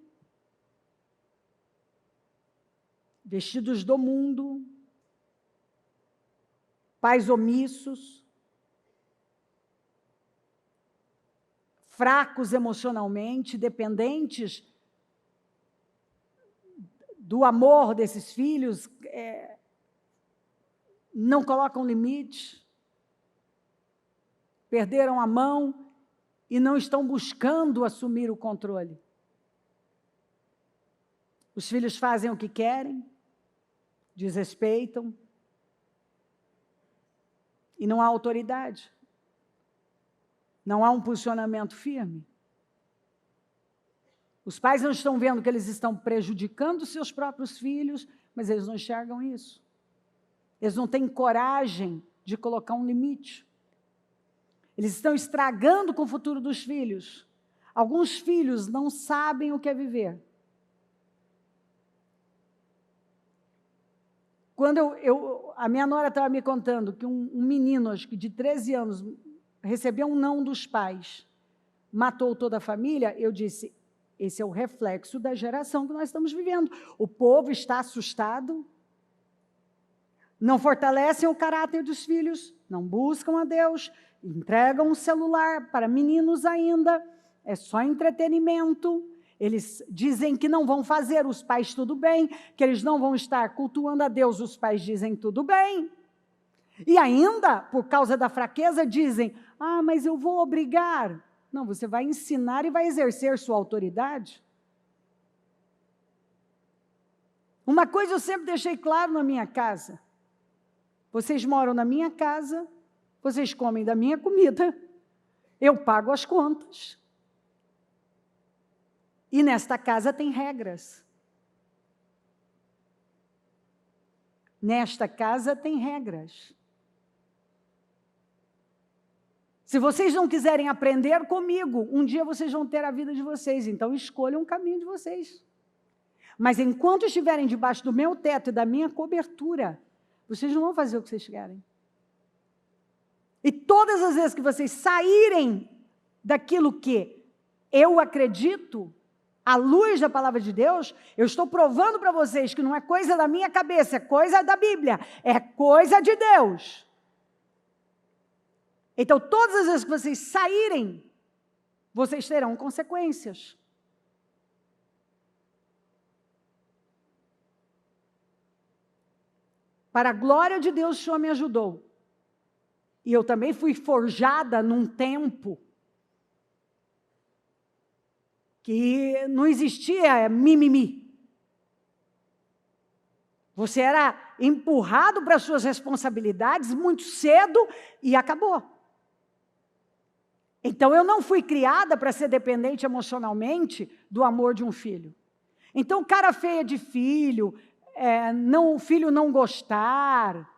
pais omissos, fracos emocionalmente, dependentes do amor desses filhos, não colocam limite, perderam a mão e não estão buscando assumir o controle. Os filhos fazem o que querem, desrespeitam, e não há autoridade. Não há um posicionamento firme. Os pais não estão vendo que eles estão prejudicando seus próprios filhos, mas eles não enxergam isso. Eles não têm coragem de colocar um limite. Eles estão estragando com o futuro dos filhos. Alguns filhos não sabem o que é viver. Quando a minha nora estava me contando que um menino, acho que de 13 anos, recebeu um não dos pais, matou toda a família, eu disse, Esse é o reflexo da geração que nós estamos vivendo. O povo está assustado, não fortalecem o caráter dos filhos, não buscam a Deus, entregam um celular para meninos ainda, é só entretenimento. Eles dizem que não vão fazer, os pais tudo bem, que eles não vão estar cultuando a Deus, os pais dizem tudo bem. E ainda, por causa da fraqueza, dizem, mas eu vou obrigar. Não, você vai ensinar e vai exercer sua autoridade. Uma coisa eu sempre deixei claro na minha casa, vocês moram na minha casa, vocês comem da minha comida, eu pago as contas. E nesta casa tem regras. Nesta casa tem regras. Se vocês não quiserem aprender comigo, um dia vocês vão ter a vida de vocês, então escolham o caminho de vocês. Mas enquanto estiverem debaixo do meu teto e da minha cobertura, vocês não vão fazer o que vocês querem. E todas as vezes que vocês saírem daquilo que eu acredito, à luz da palavra de Deus, eu estou provando para vocês que não é coisa da minha cabeça, é coisa da Bíblia, é coisa de Deus. Então, todas as vezes que vocês saírem, vocês terão consequências. Para a glória de Deus, o Senhor me ajudou. E eu também fui forjada num tempo que não existia mimimi. Você era empurrado para as suas responsabilidades muito cedo e acabou. Então, eu não fui criada para ser dependente emocionalmente do amor de um filho. Então, cara feia de filho, o filho não gostar,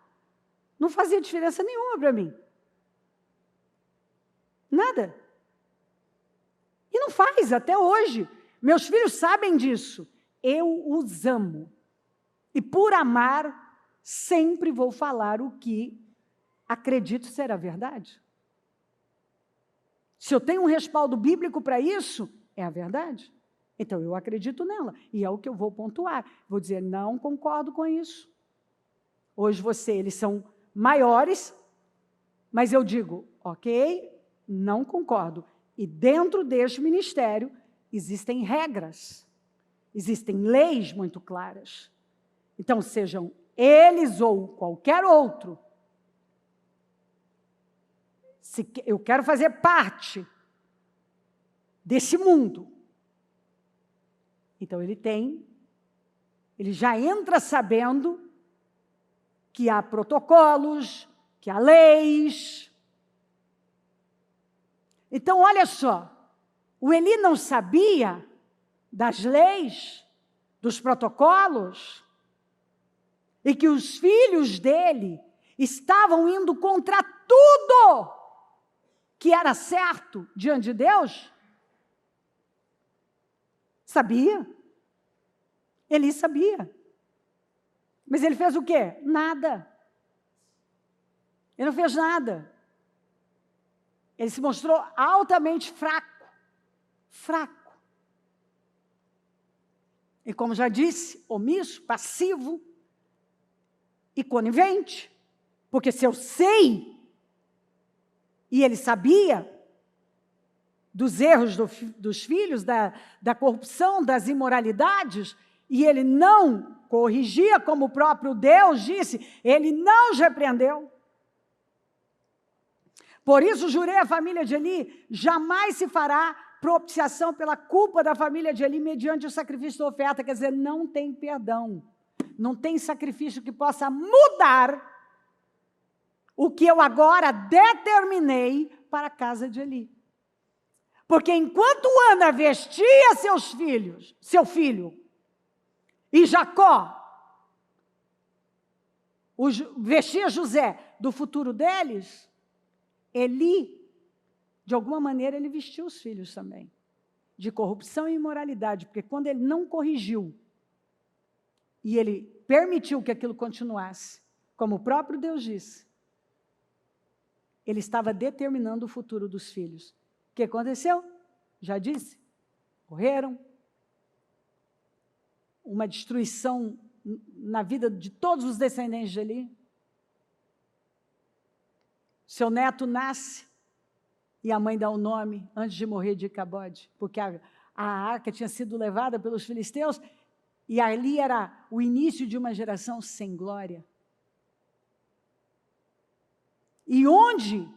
não fazia diferença nenhuma para mim. Nada. E não faz, até hoje. Meus filhos sabem disso. Eu os amo. E por amar, sempre vou falar o que acredito ser a verdade. Se eu tenho um respaldo bíblico para isso, é a verdade. Então, eu acredito nela. E é o que eu vou pontuar. Vou dizer, não concordo com isso. Hoje eles são maiores, mas eu digo, ok, não concordo. E dentro deste ministério, existem regras, existem leis muito claras. Então, sejam eles ou qualquer outro, se eu quero fazer parte desse mundo, então ele já entra sabendo que há protocolos, que há leis. Então, olha só, o Eli não sabia das leis, dos protocolos, e que os filhos dele estavam indo contra tudo que era certo diante de Deus? Sabia. Eli sabia. Mas ele fez o quê? Nada. Ele não fez nada. Ele se mostrou altamente fraco. Fraco. E como já disse, omisso, passivo e conivente. Porque se eu sei, e ele sabia dos erros dos filhos, da corrupção, das imoralidades, e ele não corrigia, como o próprio Deus disse, ele não os repreendeu. Por isso, jurei à família de Eli, jamais se fará propiciação pela culpa da família de Eli mediante o sacrifício da oferta. Quer dizer, não tem perdão, não tem sacrifício que possa mudar o que eu agora determinei para a casa de Eli. Porque enquanto Ana vestia seu filho, e Jacó vestia José do futuro deles, Eli, de alguma maneira, ele vestiu os filhos também, de corrupção e imoralidade, porque quando ele não corrigiu, e ele permitiu que aquilo continuasse, como o próprio Deus disse, ele estava determinando o futuro dos filhos. O que aconteceu? Já disse, morreram, uma destruição na vida de todos os descendentes de Eli. Seu neto nasce e a mãe dá o nome, antes de morrer, de Icabode, porque a arca tinha sido levada pelos filisteus e ali era o início de uma geração sem glória. E onde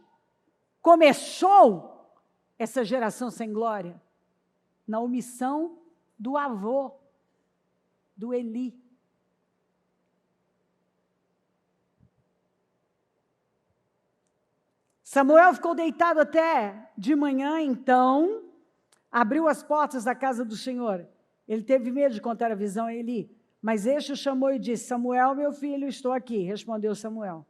começou essa geração sem glória? Na omissão do avô, do Eli. Samuel ficou deitado até de manhã, então abriu as portas da casa do Senhor. Ele teve medo de contar a visão a Eli, mas este o chamou e disse: Samuel, meu filho, estou aqui. Respondeu Samuel.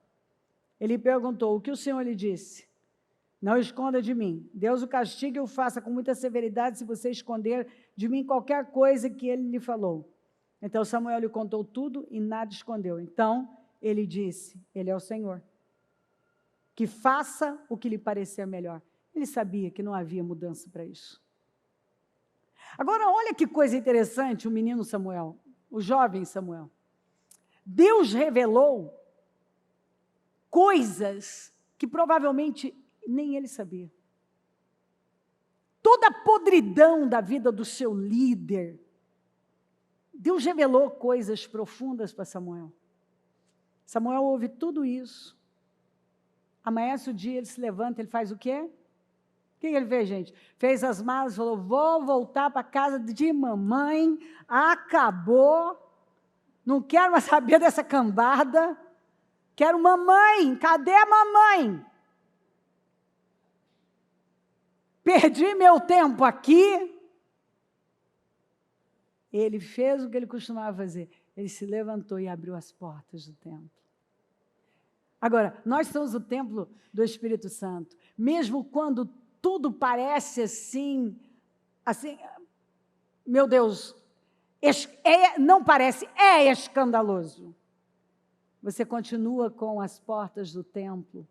Ele perguntou: o que o Senhor lhe disse? Não esconda de mim. Deus o castigue e o faça com muita severidade se você esconder de mim qualquer coisa que ele lhe falou. Então Samuel lhe contou tudo e nada escondeu. Então ele disse: ele é o Senhor, que faça o que lhe parecer melhor. Ele sabia que não havia mudança para isso. Agora, olha que coisa interessante o menino Samuel, o jovem Samuel. Deus revelou coisas que provavelmente nem ele sabia. Toda a podridão da vida do seu líder, Deus revelou coisas profundas para Samuel. Samuel ouve tudo isso. Amanhece o dia, ele se levanta, ele faz o quê? O que ele fez, gente? Fez as malas, falou: vou voltar para a casa de mamãe, acabou, não quero mais saber dessa cambada, quero mamãe, cadê a mamãe? Perdi meu tempo aqui. Ele fez o que ele costumava fazer, ele se levantou e abriu as portas do templo. Agora, nós somos o templo do Espírito Santo, mesmo quando tudo parece assim, meu Deus, não parece, é escandaloso. Você continua com as portas do templo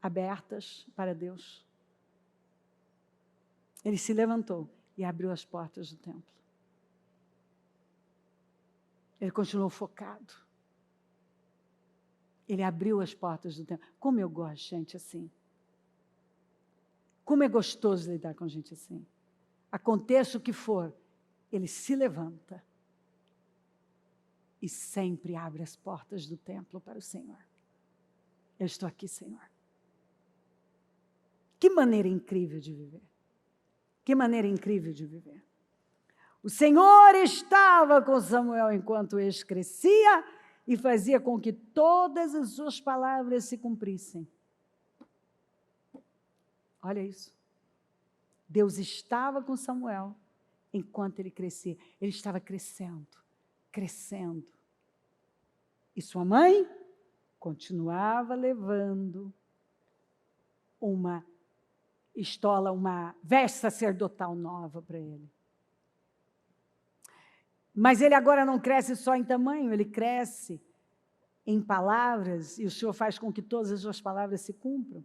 abertas para Deus. Ele se levantou e abriu as portas do templo. Ele continuou focado. Ele abriu as portas do templo. Como eu gosto de gente assim. Como é gostoso lidar com gente assim. Aconteça o que for, ele se levanta e sempre abre as portas do templo para o Senhor. Eu estou aqui, Senhor. Que maneira incrível de viver. Que maneira incrível de viver. O Senhor estava com Samuel enquanto este crescia e fazia com que todas as suas palavras se cumprissem. Olha isso. Deus estava com Samuel enquanto ele crescia. Ele estava crescendo, crescendo. E sua mãe continuava levando uma estola, uma veste sacerdotal nova para ele. Mas ele agora não cresce só em tamanho, ele cresce em palavras, e o Senhor faz com que todas as suas palavras se cumpram.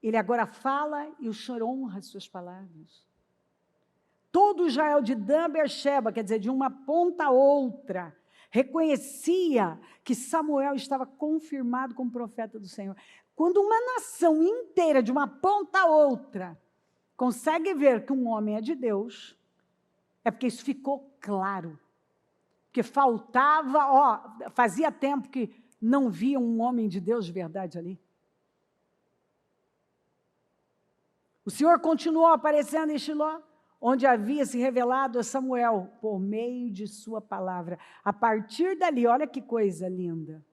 Ele agora fala e o Senhor honra as suas palavras. Todo Israel de Dan a Beersheba, quer dizer, de uma ponta a outra, reconhecia que Samuel estava confirmado como profeta do Senhor. Quando uma nação inteira, de uma ponta a outra, consegue ver que um homem é de Deus, é porque isso ficou claro. Porque faltava, fazia tempo que não via um homem de Deus de verdade ali. O Senhor continuou aparecendo em Shiló, onde havia se revelado a Samuel por meio de sua palavra. A partir dali, olha que coisa linda.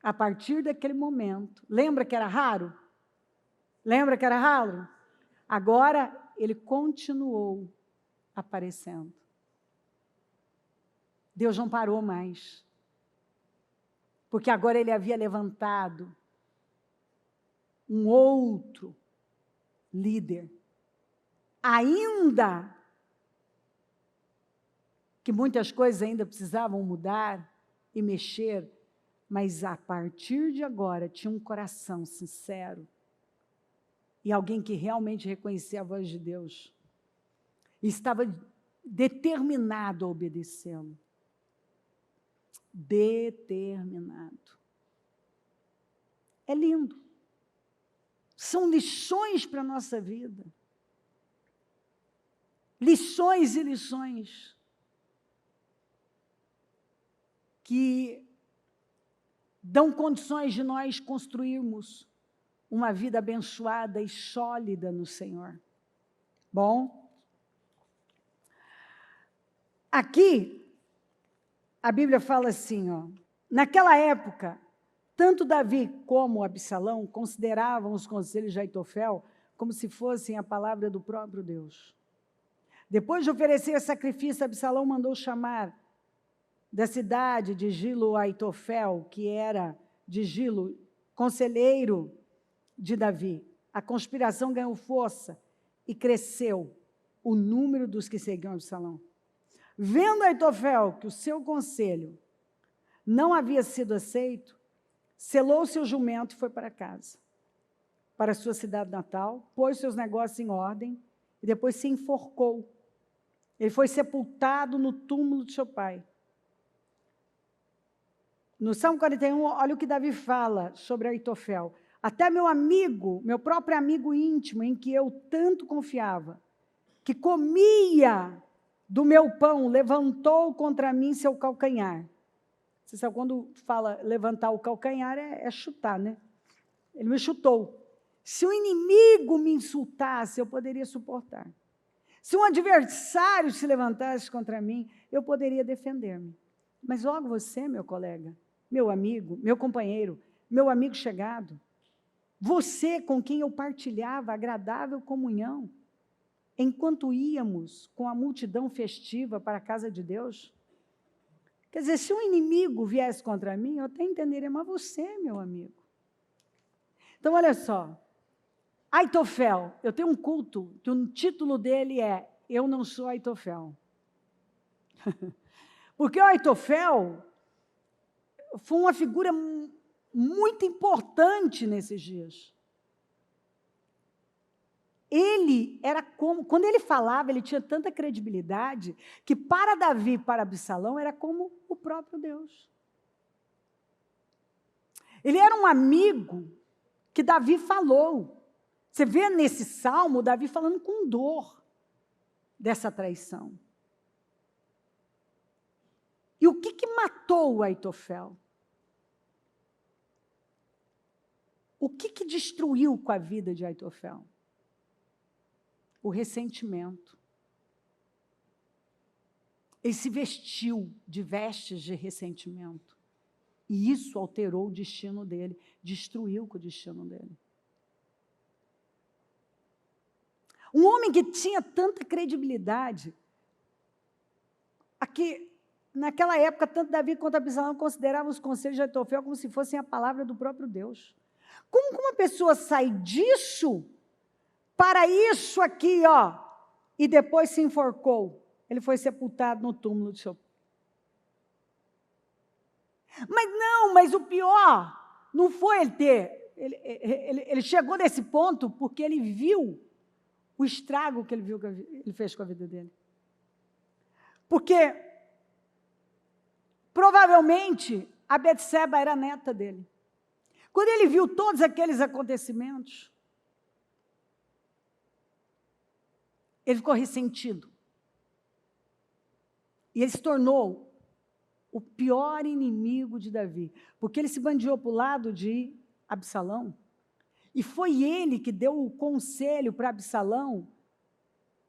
A partir daquele momento, lembra que era raro? Lembra que era raro? Agora, ele continuou aparecendo. Deus não parou mais. Porque agora ele havia levantado um outro líder. Ainda que muitas coisas ainda precisavam mudar e mexer, mas a partir de agora tinha um coração sincero e alguém que realmente reconhecia a voz de Deus. e estava determinado a obedecê-lo. Determinado. É lindo. São lições para a nossa vida. Lições e lições que dão condições de nós construirmos uma vida abençoada e sólida no Senhor. Bom, aqui a Bíblia fala assim, ó, naquela época, tanto Davi como Absalão consideravam os conselhos de Aitofel como se fossem a palavra do próprio Deus. Depois de oferecer sacrifício, Absalão mandou chamar da cidade de Gilo Aitofel, que era de Gilo, conselheiro de Davi. A conspiração ganhou força e cresceu o número dos que seguiam Absalão. Vendo Aitofel que o seu conselho não havia sido aceito, selou seu jumento e foi para casa, para sua cidade natal, pôs seus negócios em ordem e depois se enforcou. Ele foi sepultado no túmulo de seu pai. No Salmo 41, olha o que Davi fala sobre Aitofel. Até meu amigo, meu próprio amigo íntimo, em que eu tanto confiava, que comia do meu pão, levantou contra mim seu calcanhar. Você sabe, quando fala levantar o calcanhar, é chutar, né? Ele me chutou. Se o inimigo me insultasse, eu poderia suportar. Se um adversário se levantasse contra mim, eu poderia defender-me. Mas logo você, meu colega, meu amigo, meu companheiro, meu amigo chegado, você com quem eu partilhava agradável comunhão, enquanto íamos com a multidão festiva para a casa de Deus. Quer dizer, se um inimigo viesse contra mim, eu até entenderia, mas você, meu amigo. Então, olha só, Aitofel, eu tenho um culto, que o título dele é Eu Não Sou Aitofel. Porque o Aitofel foi uma figura muito importante nesses dias. Ele era como, quando ele falava, ele tinha tanta credibilidade, que para Davi e para Absalão era como o próprio Deus. Ele era um amigo que Davi falou. Você vê nesse salmo, Davi falando com dor dessa traição. E o que matou o Aitofel? O que destruiu com a vida de Aitofel? O ressentimento. Ele se vestiu de vestes de ressentimento. E isso alterou o destino dele, destruiu o destino dele. Um homem que tinha tanta credibilidade, aqui, naquela época, tanto Davi quanto Absalão consideravam os conselhos de Aitofel como se fossem a palavra do próprio Deus. Como que uma pessoa sai disso para isso aqui, ó, e depois se enforcou? Ele foi sepultado no túmulo de seu pai. Mas o pior não foi ele ter, ele chegou nesse ponto porque ele viu o estrago que ele fez com a vida dele. Porque provavelmente a Betseba era a neta dele. Quando ele viu todos aqueles acontecimentos, ele ficou ressentido. E ele se tornou o pior inimigo de Davi, porque ele se bandeou para o lado de Absalão, e foi ele que deu o conselho para Absalão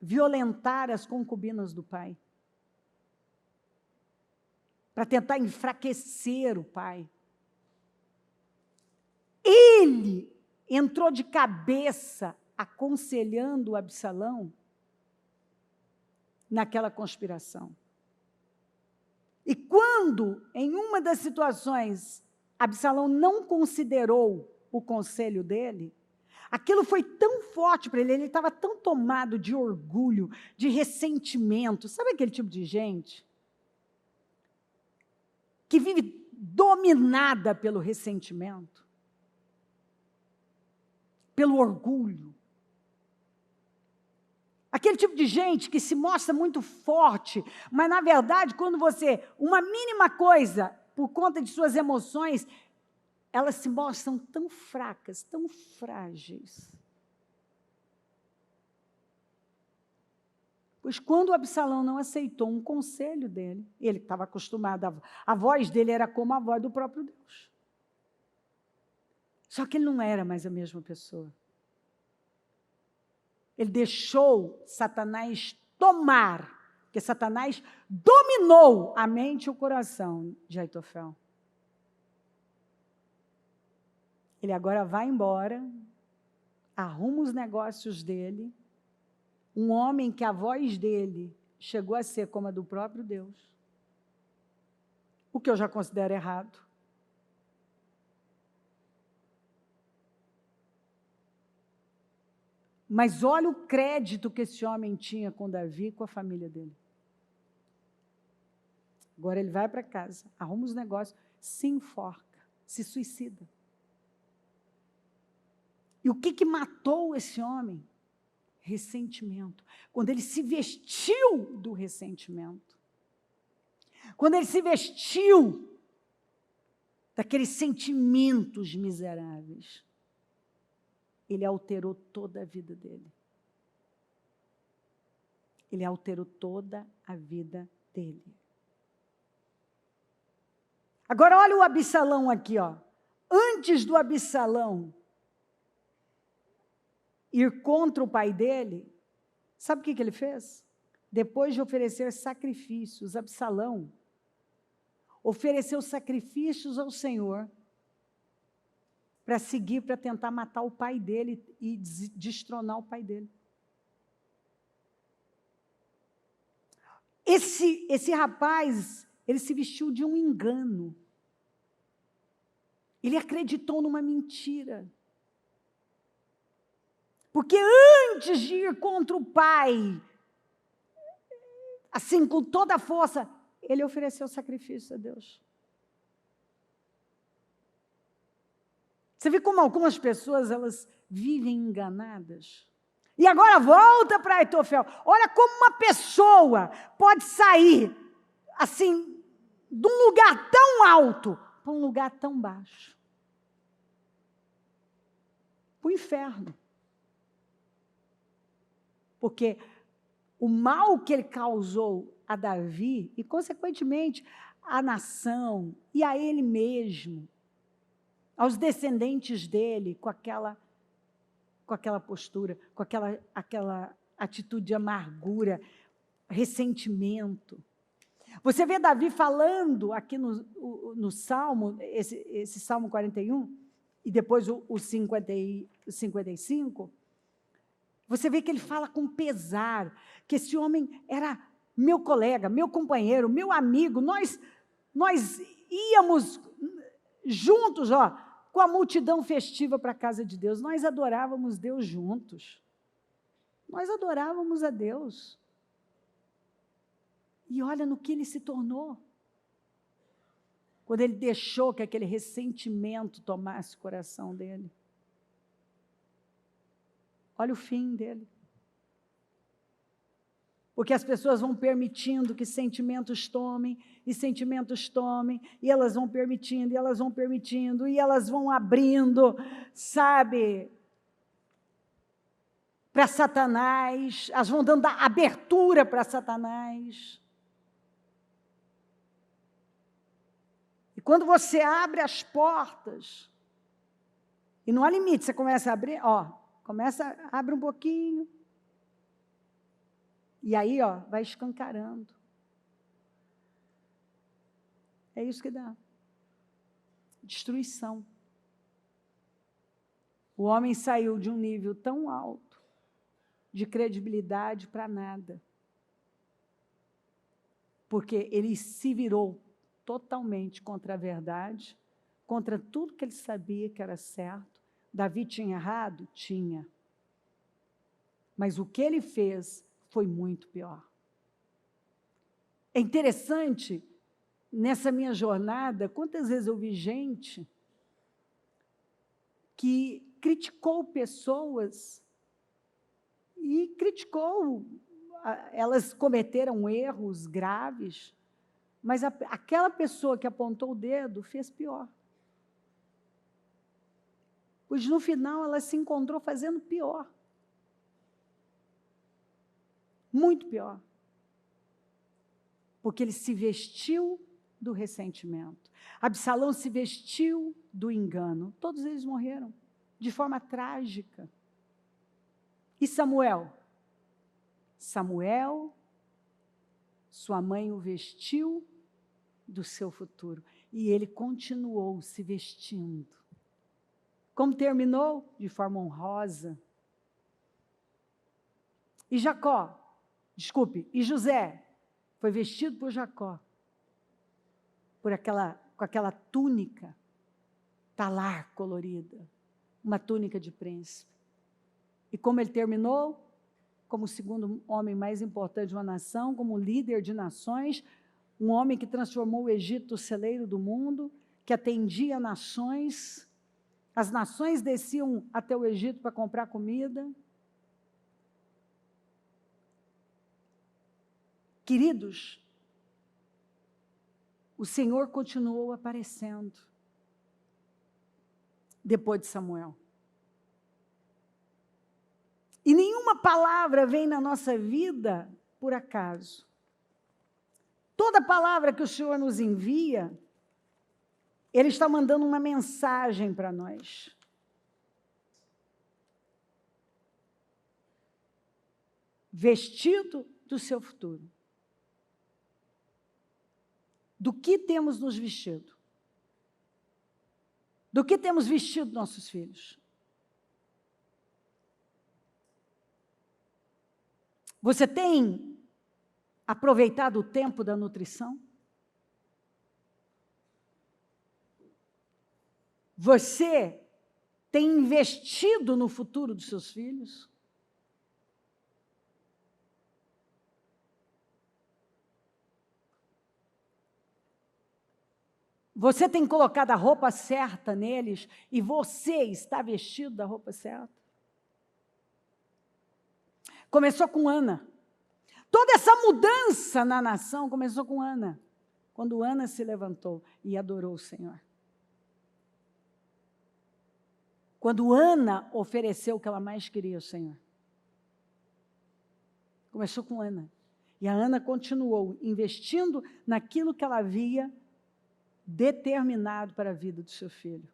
violentar as concubinas do pai, para tentar enfraquecer o pai. Ele entrou de cabeça aconselhando Absalão naquela conspiração. E quando, em uma das situações, Absalão não considerou o conselho dele, aquilo foi tão forte para ele, ele estava tão tomado de orgulho, de ressentimento. Sabe aquele tipo de gente que vive dominada pelo ressentimento, pelo orgulho? Aquele tipo de gente que se mostra muito forte, mas, na verdade, quando uma mínima coisa, por conta de suas emoções, elas se mostram tão fracas, tão frágeis. Pois quando o Absalão não aceitou um conselho dele, ele estava acostumado, a voz dele era como a voz do próprio Deus. Só que ele não era mais a mesma pessoa. Ele deixou Satanás tomar, porque Satanás dominou a mente e o coração de Aitofel. Ele agora vai embora, arruma os negócios dele, um homem que a voz dele chegou a ser como a do próprio Deus, o que eu já considero errado. Mas olha o crédito que esse homem tinha com Davi e com a família dele. Agora ele vai para casa, arruma os negócios, se enforca, se suicida. E o que matou esse homem? Ressentimento. Quando ele se vestiu do ressentimento. Quando ele se vestiu daqueles sentimentos miseráveis. Ele alterou toda a vida dele. Ele alterou toda a vida dele. Agora olha o Absalão aqui, ó. Antes do Absalão ir contra o pai dele, sabe o que ele fez? Depois de oferecer sacrifícios, Absalão ofereceu sacrifícios ao Senhor para seguir, para tentar matar o pai dele e destronar o pai dele. Esse rapaz, ele se vestiu de um engano. Ele acreditou numa mentira. Porque antes de ir contra o pai, assim, com toda a força, ele ofereceu sacrifício a Deus. Você vê como algumas pessoas, elas vivem enganadas? E agora volta para Aitofel. Olha como uma pessoa pode sair, assim, de um lugar tão alto para um lugar tão baixo. Para o inferno. Porque o mal que ele causou a Davi, e consequentemente à nação, e a ele mesmo, aos descendentes dele, com aquela postura, com aquela atitude de amargura, ressentimento. Você vê Davi falando aqui no Salmo, esse Salmo 41, e depois o 55, você vê que ele fala com pesar, que esse homem era meu colega, meu companheiro, meu amigo, nós íamos juntos, ó, com a multidão festiva para a casa de Deus, nós adorávamos Deus juntos, nós adorávamos a Deus, e olha no que ele se tornou, quando ele deixou que aquele ressentimento tomasse o coração dele. Olha o fim dele. Porque as pessoas vão permitindo que sentimentos tomem, e sentimentos tomem, e elas vão permitindo, e elas vão permitindo, e elas vão abrindo, sabe, para Satanás, elas vão dando abertura para Satanás. E quando você abre as portas, e não há limite, você começa a abrir, ó, abre um pouquinho, e aí, ó, vai escancarando. É isso que dá. Destruição. O homem saiu de um nível tão alto de credibilidade para nada. Porque ele se virou totalmente contra a verdade, contra tudo que ele sabia que era certo. Davi tinha errado? Tinha. Mas o que ele fez foi muito pior. É interessante, nessa minha jornada, quantas vezes eu vi gente que criticou pessoas e criticou. Elas cometeram erros graves, mas aquela pessoa que apontou o dedo fez pior. Pois no final ela se encontrou fazendo pior. Muito pior. Porque ele se vestiu do ressentimento. Absalão se vestiu do engano. Todos eles morreram de forma trágica. E Samuel? Samuel, sua mãe o vestiu do seu futuro. E ele continuou se vestindo. Como terminou? De forma honrosa. E José foi vestido por Jacó, com aquela túnica talar colorida, uma túnica de príncipe. E como ele terminou? Como o segundo homem mais importante de uma nação, como líder de nações, um homem que transformou o Egito no celeiro do mundo, que atendia nações. As nações desciam até o Egito para comprar comida. Queridos, o Senhor continuou aparecendo depois de Samuel. E nenhuma palavra vem na nossa vida por acaso. Toda palavra que o Senhor nos envia, Ele está mandando uma mensagem para nós. Vestido do seu futuro. Do que temos nos vestido? Do que temos vestido nossos filhos? Você tem aproveitado o tempo da nutrição? Você tem investido no futuro dos seus filhos? Você tem colocado a roupa certa neles e você está vestido da roupa certa? Começou com Ana. Toda essa mudança na nação começou com Ana, quando Ana se levantou e adorou o Senhor. Quando Ana ofereceu o que ela mais queria ao Senhor. Começou com Ana. E a Ana continuou investindo naquilo que ela havia determinado para a vida do seu filho.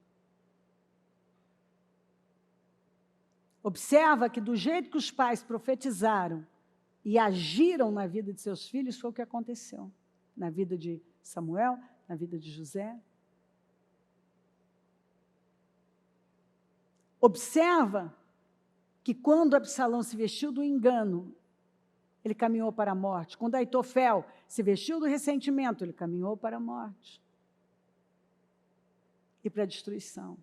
Observa que do jeito que os pais profetizaram e agiram na vida de seus filhos, foi o que aconteceu. Na vida de Samuel, na vida de José. Observa que quando Absalão se vestiu do engano, ele caminhou para a morte. Quando Aitofel se vestiu do ressentimento, ele caminhou para a morte. E para a destruição.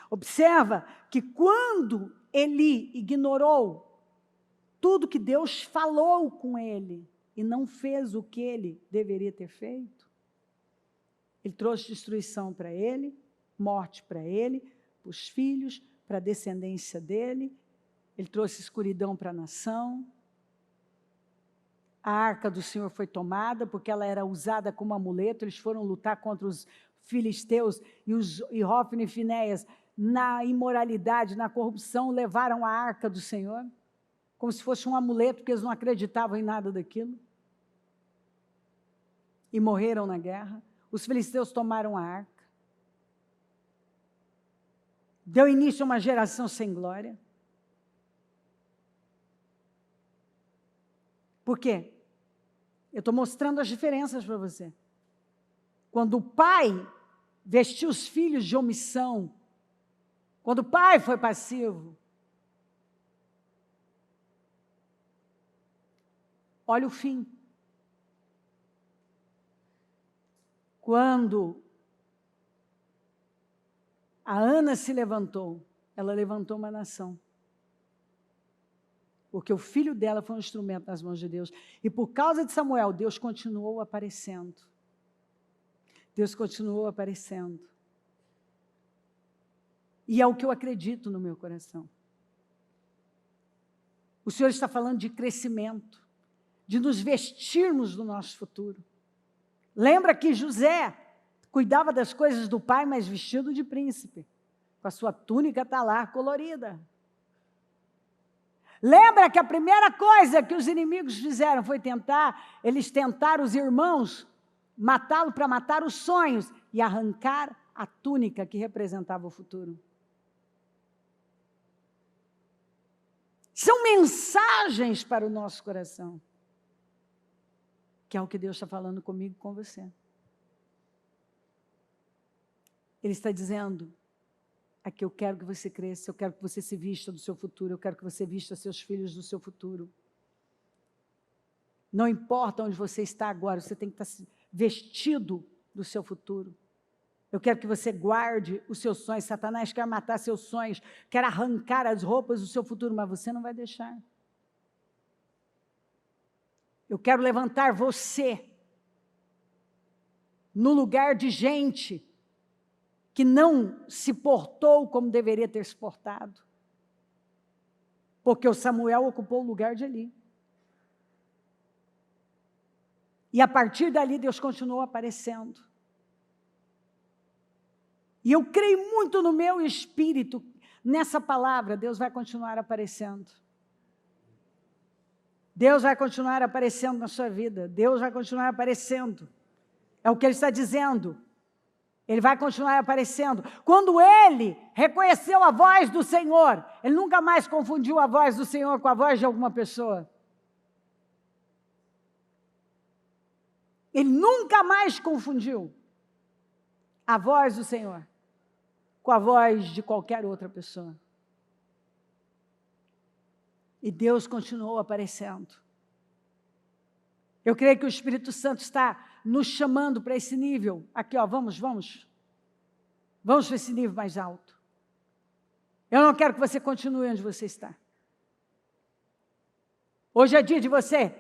Observa que quando Eli ignorou tudo que Deus falou com ele e não fez o que ele deveria ter feito, ele trouxe destruição para ele, morte para ele, para os filhos, para a descendência dele, ele trouxe escuridão para a nação. A arca do Senhor foi tomada porque ela era usada como amuleto, eles foram lutar contra os filisteus e Hófni e Finéias, na imoralidade, na corrupção, levaram a arca do Senhor, como se fosse um amuleto, porque eles não acreditavam em nada daquilo. E morreram na guerra. Os filisteus tomaram a arca. Deu início a uma geração sem glória. Por quê? Eu estou mostrando as diferenças para você. Quando o pai vestiu os filhos de omissão, quando o pai foi passivo, olha o fim. Quando a Ana se levantou, ela levantou uma nação. Porque o filho dela foi um instrumento nas mãos de Deus. E por causa de Samuel, Deus continuou aparecendo. Deus continuou aparecendo. E é o que eu acredito no meu coração. O Senhor está falando de crescimento, de nos vestirmos do nosso futuro. Lembra que José cuidava das coisas do pai, mas vestido de príncipe, com a sua túnica talar colorida. Lembra que a primeira coisa que os inimigos fizeram foi eles tentaram os irmãos matá-lo para matar os sonhos e arrancar a túnica que representava o futuro. São mensagens para o nosso coração, que é o que Deus está falando comigo e com você. Ele está dizendo, aqui eu quero que você cresça, eu quero que você se vista do seu futuro, eu quero que você vista seus filhos do seu futuro. Não importa onde você está agora, você tem que estar vestido do seu futuro. Eu quero que você guarde os seus sonhos. Satanás quer matar seus sonhos, quer arrancar as roupas do seu futuro, mas você não vai deixar. Eu quero levantar você no lugar de gente que não se portou como deveria ter se portado. Porque o Samuel ocupou o lugar de Eli. E a partir dali Deus continuou aparecendo. E eu creio muito no meu espírito, nessa palavra, Deus vai continuar aparecendo. Deus vai continuar aparecendo na sua vida. Deus vai continuar aparecendo. É o que Ele está dizendo. Ele vai continuar aparecendo. Quando ele reconheceu a voz do Senhor, ele nunca mais confundiu a voz do Senhor com a voz de alguma pessoa. Ele nunca mais confundiu a voz do Senhor com a voz de qualquer outra pessoa. E Deus continuou aparecendo. Eu creio que o Espírito Santo está nos chamando para esse nível. Aqui, ó, vamos para esse nível mais alto. Eu não quero que você continue onde você está. Hoje é dia de você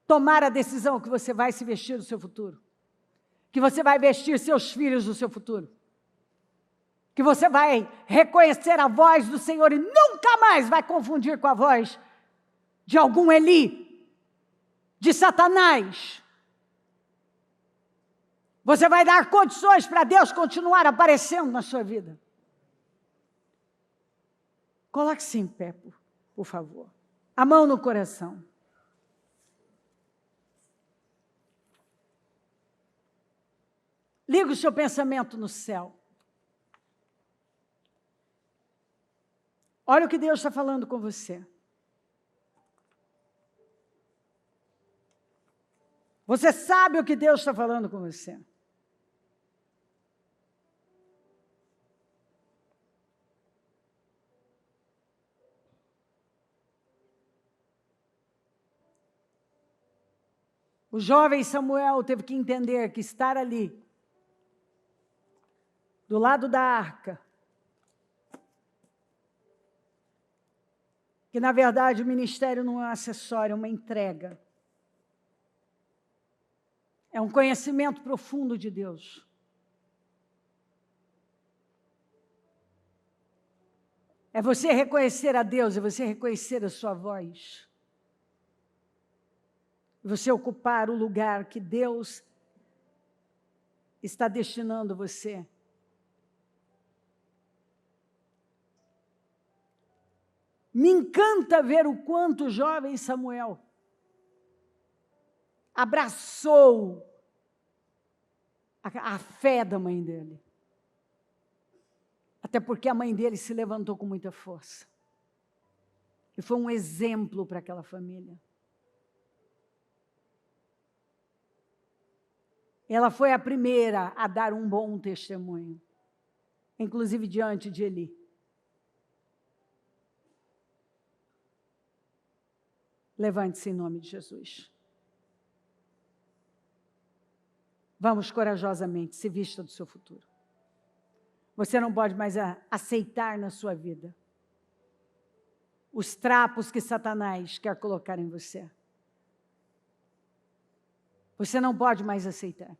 tomar a decisão que você vai se vestir do seu futuro. Que você vai vestir seus filhos do seu futuro. Que você vai reconhecer a voz do Senhor e nunca mais vai confundir com a voz de algum Eli, de Satanás. Você vai dar condições para Deus continuar aparecendo na sua vida. Coloque-se em pé, por favor. A mão no coração. Liga o seu pensamento no céu. Olha o que Deus está falando com você. Você sabe o que Deus está falando com você. O jovem Samuel teve que entender que estar ali, do lado da arca, que na verdade o ministério não é um acessório, é uma entrega. É um conhecimento profundo de Deus. É você reconhecer a Deus, é você reconhecer a sua voz. É você ocupar o lugar que Deus está destinando você. Me encanta ver o quanto o jovem Samuel abraçou a fé da mãe dele. Até porque a mãe dele se levantou com muita força. E foi um exemplo para aquela família. Ela foi a primeira a dar um bom testemunho, inclusive diante de Eli. Levante-se em nome de Jesus. Vamos corajosamente, se vista do seu futuro. Você não pode mais aceitar na sua vida os trapos que Satanás quer colocar em você. Você não pode mais aceitar.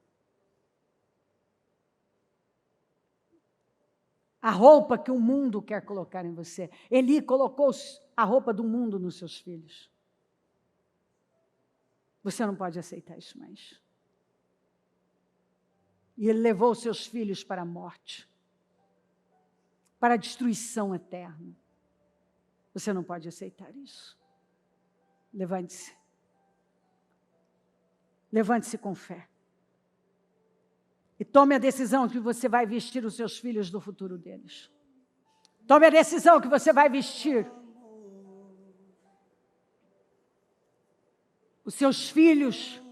a roupa que o mundo quer colocar em você. Eli colocou a roupa do mundo nos seus filhos. Você não pode aceitar isso mais. E ele levou os seus filhos para a morte, para a destruição eterna. Você não pode aceitar isso. Levante-se. Levante-se com fé. E tome a decisão que você vai vestir os seus filhos do futuro deles. Tome a decisão que você vai vestir os seus filhos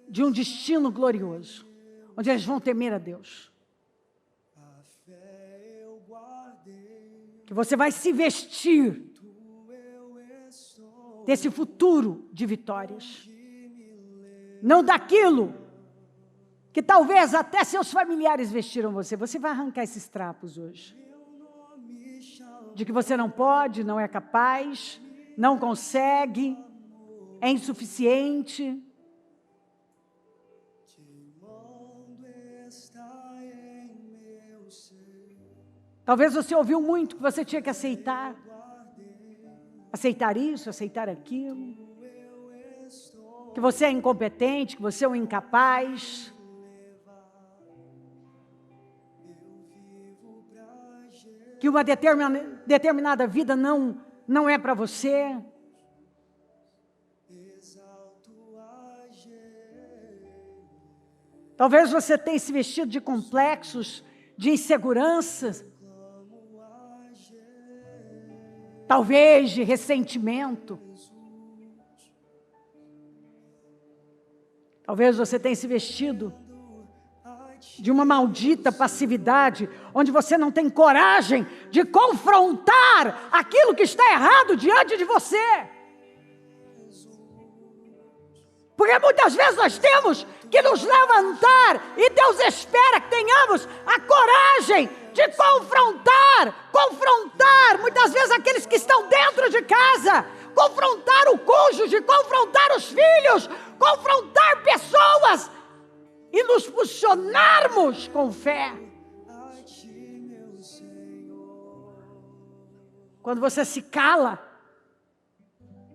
de um destino glorioso, onde eles vão temer a Deus. Que você vai se vestir desse futuro de vitórias. Não daquilo que talvez até seus familiares vestiram você. Você vai arrancar esses trapos hoje. De que você não pode, não é capaz, não consegue, é insuficiente. Talvez você ouviu muito que você tinha que aceitar. Aceitar isso, aceitar aquilo. Que você é incompetente, que você é um incapaz. Que uma determinada vida não é para você. Talvez você tenha se vestido de complexos, de inseguranças. Talvez de ressentimento. Talvez você tenha se vestido de uma maldita passividade, onde você não tem coragem de confrontar aquilo que está errado diante de você. Porque muitas vezes nós temos que nos levantar e Deus espera que tenhamos a coragem de confrontar muitas vezes aqueles que estão dentro de casa, confrontar o cônjuge, confrontar os filhos, confrontar pessoas e nos posicionarmos com fé. Quando você se cala,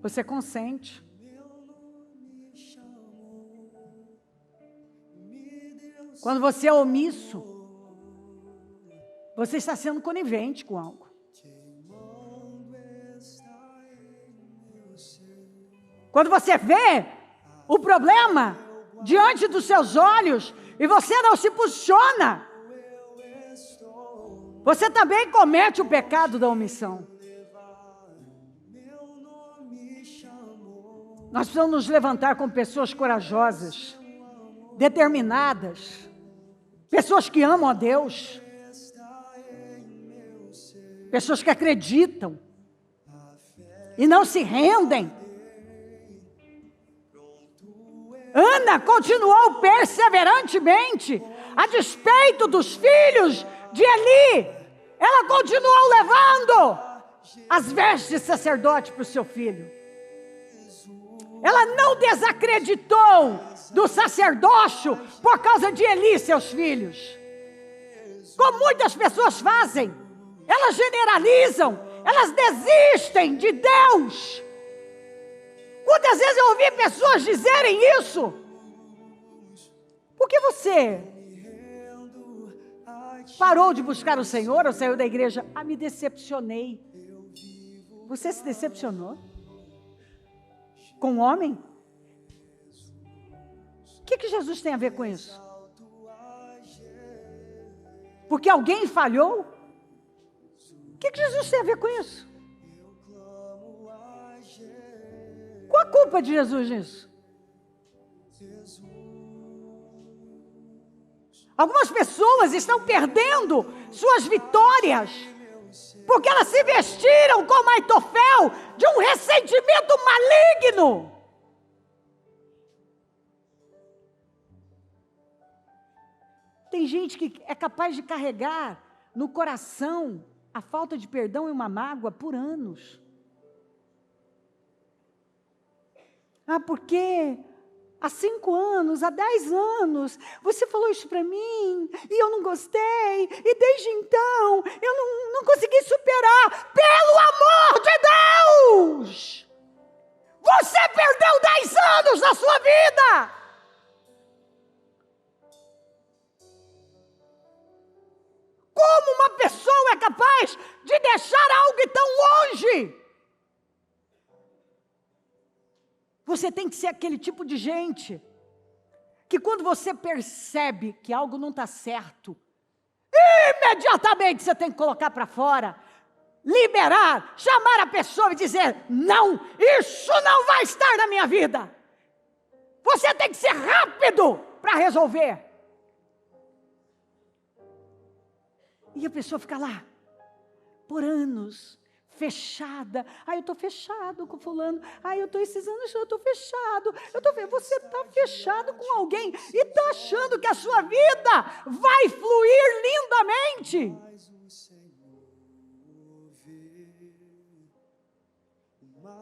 você consente. Quando você é omisso, você está sendo conivente com algo. Quando você vê o problema diante dos seus olhos e você não se posiciona, você também comete o pecado da omissão. Nós precisamos nos levantar como pessoas corajosas, determinadas, pessoas que amam a Deus, pessoas que acreditam e não se rendem. Ana continuou perseverantemente, a despeito dos filhos de Eli. Ela continuou levando as vestes de sacerdote para o seu filho. Ela não desacreditou do sacerdócio por causa de Eli e seus filhos. Como muitas pessoas fazem, elas generalizam, elas desistem de Deus. Quantas vezes eu ouvi pessoas dizerem isso? Por que você parou de buscar o Senhor ou saiu da igreja? Ah, me decepcionei. Você se decepcionou? Com um homem? O que Jesus tem a ver com isso? Porque alguém falhou? O que Jesus tem a ver com isso? Qual a culpa de Jesus nisso? Algumas pessoas estão perdendo suas vitórias porque elas se vestiram como Aitofel de um ressentimento maligno. Tem gente que é capaz de carregar no coração a falta de perdão e uma mágoa por anos. Ah, porque há 5 anos, há 10 anos, você falou isso para mim, e eu não gostei, e desde então, eu não consegui superar. Pelo amor de Deus! Você perdeu 10 anos da sua vida! Como uma pessoa é capaz de deixar algo tão longe? Você tem que ser aquele tipo de gente que quando você percebe que algo não está certo, imediatamente você tem que colocar para fora, liberar, chamar a pessoa e dizer, não, isso não vai estar na minha vida. Você tem que ser rápido para resolver. E a pessoa fica lá, por anos, fechada. Eu estou fechado com fulano. Eu estou esses anos, eu estou fechado. Você está fechado com alguém e está achando que a sua vida vai fluir lindamente.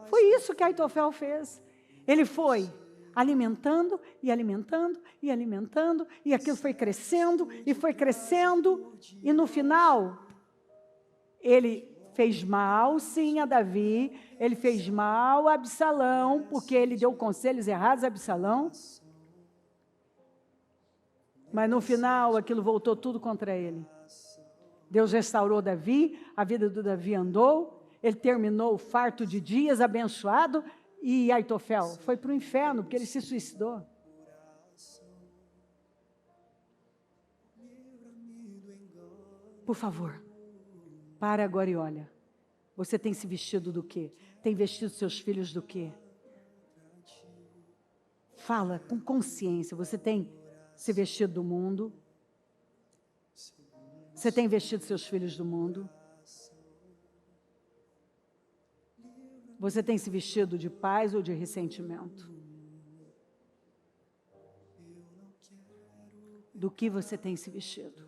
Foi isso que Aitofel fez. Ele foi alimentando e alimentando e alimentando, e aquilo foi crescendo, e no final, ele fez mal, sim, a Davi, ele fez mal a Absalão, porque ele deu conselhos errados a Absalão, mas no final, aquilo voltou tudo contra ele. Deus restaurou Davi, a vida do Davi andou, ele terminou farto de dias, abençoado, e Aitofel foi para o inferno, porque ele se suicidou. Por favor, para agora e olha. Você tem se vestido do quê? Tem vestido seus filhos do quê? Fala com consciência. Você tem se vestido do mundo? Você tem vestido seus filhos do mundo? Você tem se vestido de paz ou de ressentimento? Do que você tem se vestido?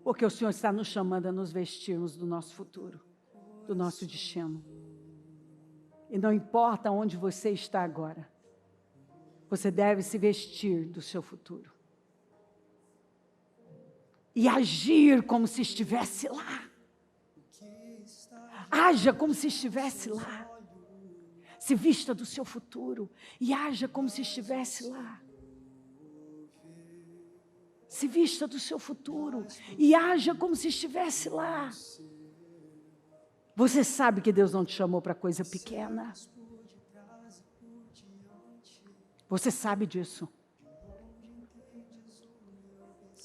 Porque o Senhor está nos chamando a nos vestirmos do nosso futuro, do nosso destino. E não importa onde você está agora, você deve se vestir do seu futuro. E agir como se estivesse lá. Haja como se estivesse lá. Se vista do seu futuro e haja como se estivesse lá. Se vista do seu futuro e haja como se estivesse lá. Você sabe que Deus não te chamou para coisa pequena. Você sabe disso.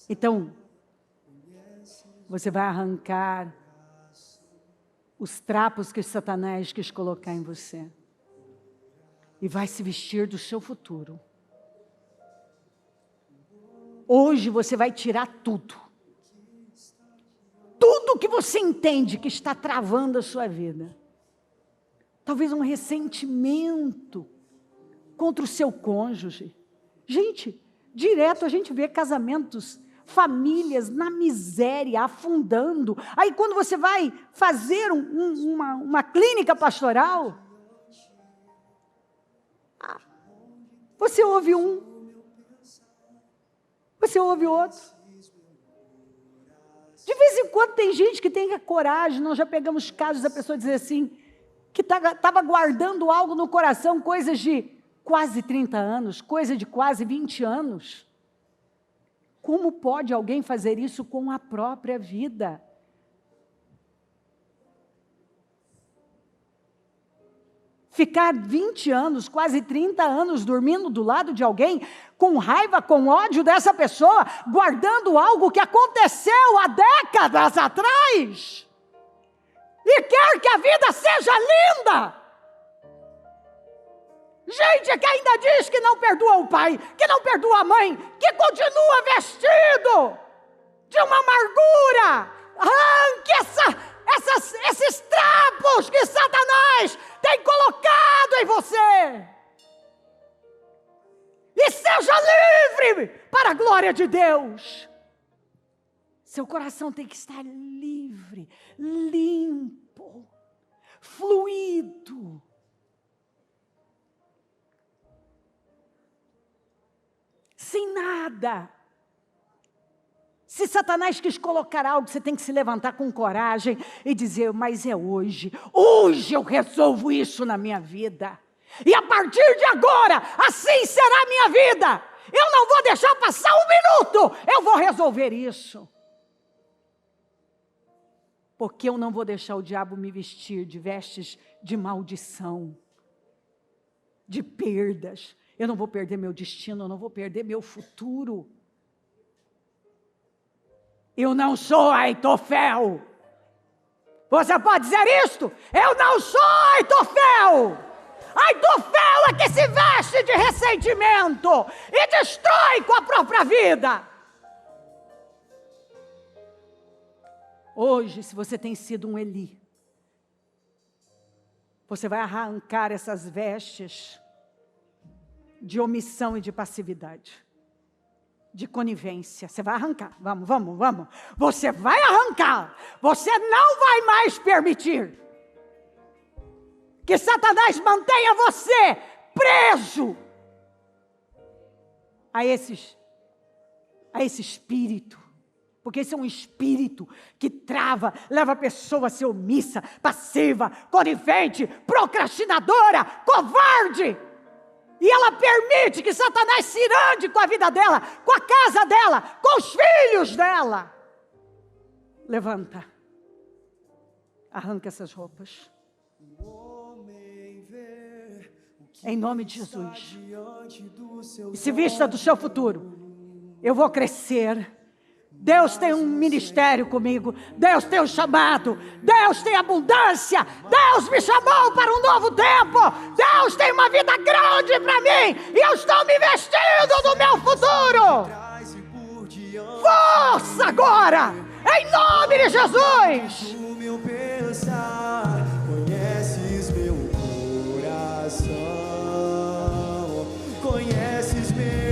Então, você vai arrancar os trapos que Satanás quis colocar em você. E vai se vestir do seu futuro. Hoje você vai tirar tudo. Tudo que você entende que está travando a sua vida. Talvez um ressentimento contra o seu cônjuge. Gente, direto a gente vê casamentos, famílias na miséria, afundando. Aí quando você vai fazer uma clínica pastoral, você ouve um, você ouve outro. De vez em quando tem gente que tem a coragem, nós já pegamos casos da pessoa dizer assim, que estava guardando algo no coração, coisas de quase 30 anos, coisa de quase 20 anos. Como pode alguém fazer isso com a própria vida? Ficar 20 anos, quase 30 anos dormindo do lado de alguém, com raiva, com ódio dessa pessoa, guardando algo que aconteceu há décadas atrás, e quer que a vida seja linda. Gente que ainda diz que não perdoa o pai, que não perdoa a mãe, que continua vestido de uma amargura. Arranque esses trapos que Satanás tem colocado em você. E seja livre para a glória de Deus. Seu coração tem que estar livre. livre, limpo, fluido. Sem nada. Se Satanás quis colocar algo, você tem que se levantar com coragem e dizer, mas é hoje. Hoje eu resolvo isso na minha vida. E a partir de agora, assim será a minha vida. Eu não vou deixar passar um minuto. Eu vou resolver isso. Porque eu não vou deixar o diabo me vestir de vestes de maldição, de perdas. Eu não vou perder meu destino, eu não vou perder meu futuro. Eu não sou Aitofel. Você pode dizer isto? Eu não sou Aitofel. Aitofel é que se veste de ressentimento e destrói com a própria vida. Hoje, se você tem sido um Eli, você vai arrancar essas vestes de omissão e de passividade, de conivência. Você vai arrancar, vamos. Você vai arrancar, você não vai mais permitir que Satanás mantenha você preso a esse espírito. Porque esse é um espírito que trava, leva a pessoa a ser omissa, passiva, conivente, procrastinadora, covarde. E ela permite que Satanás se irande com a vida dela, com a casa dela, com os filhos dela. Levanta. Arranca essas roupas. Em nome de Jesus. E se vista do seu futuro. Eu vou crescer. Deus tem um ministério comigo, Deus tem um chamado, Deus tem abundância, Deus me chamou para um novo tempo, Deus tem uma vida grande para mim, e eu estou me vestindo do meu futuro. Força agora, em nome de Jesus.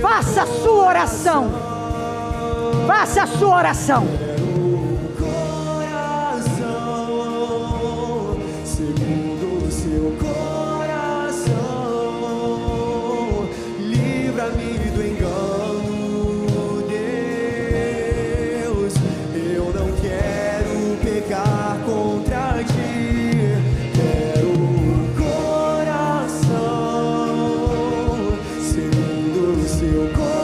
Faça a sua oração. Faça a sua oração. Coração, segundo o seu coração, livra-me do engano, Deus. Eu não quero pecar contra ti. Quero um coração, segundo o seu coração.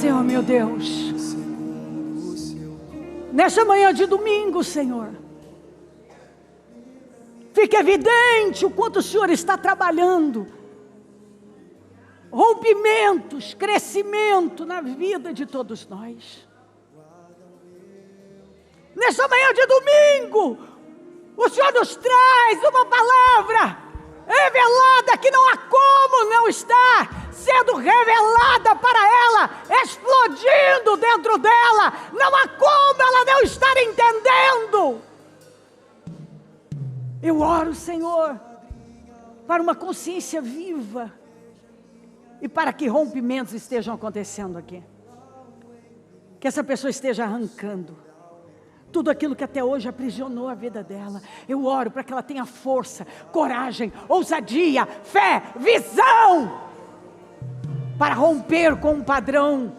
Senhor meu Deus, nesta manhã de domingo, Senhor, fica evidente o quanto o Senhor está trabalhando, rompimentos, crescimento na vida de todos nós. Nesta manhã de domingo, o Senhor nos traz uma palavra revelada que não há como não estar sendo revelada para ela, explodindo dentro dela. Não há como ela não estar entendendo. Eu oro, Senhor, para uma consciência viva e para que rompimentos estejam acontecendo aqui. Que essa pessoa esteja arrancando tudo aquilo que até hoje aprisionou a vida dela. Eu oro para que ela tenha força, coragem, ousadia, fé, visão, para romper com um padrão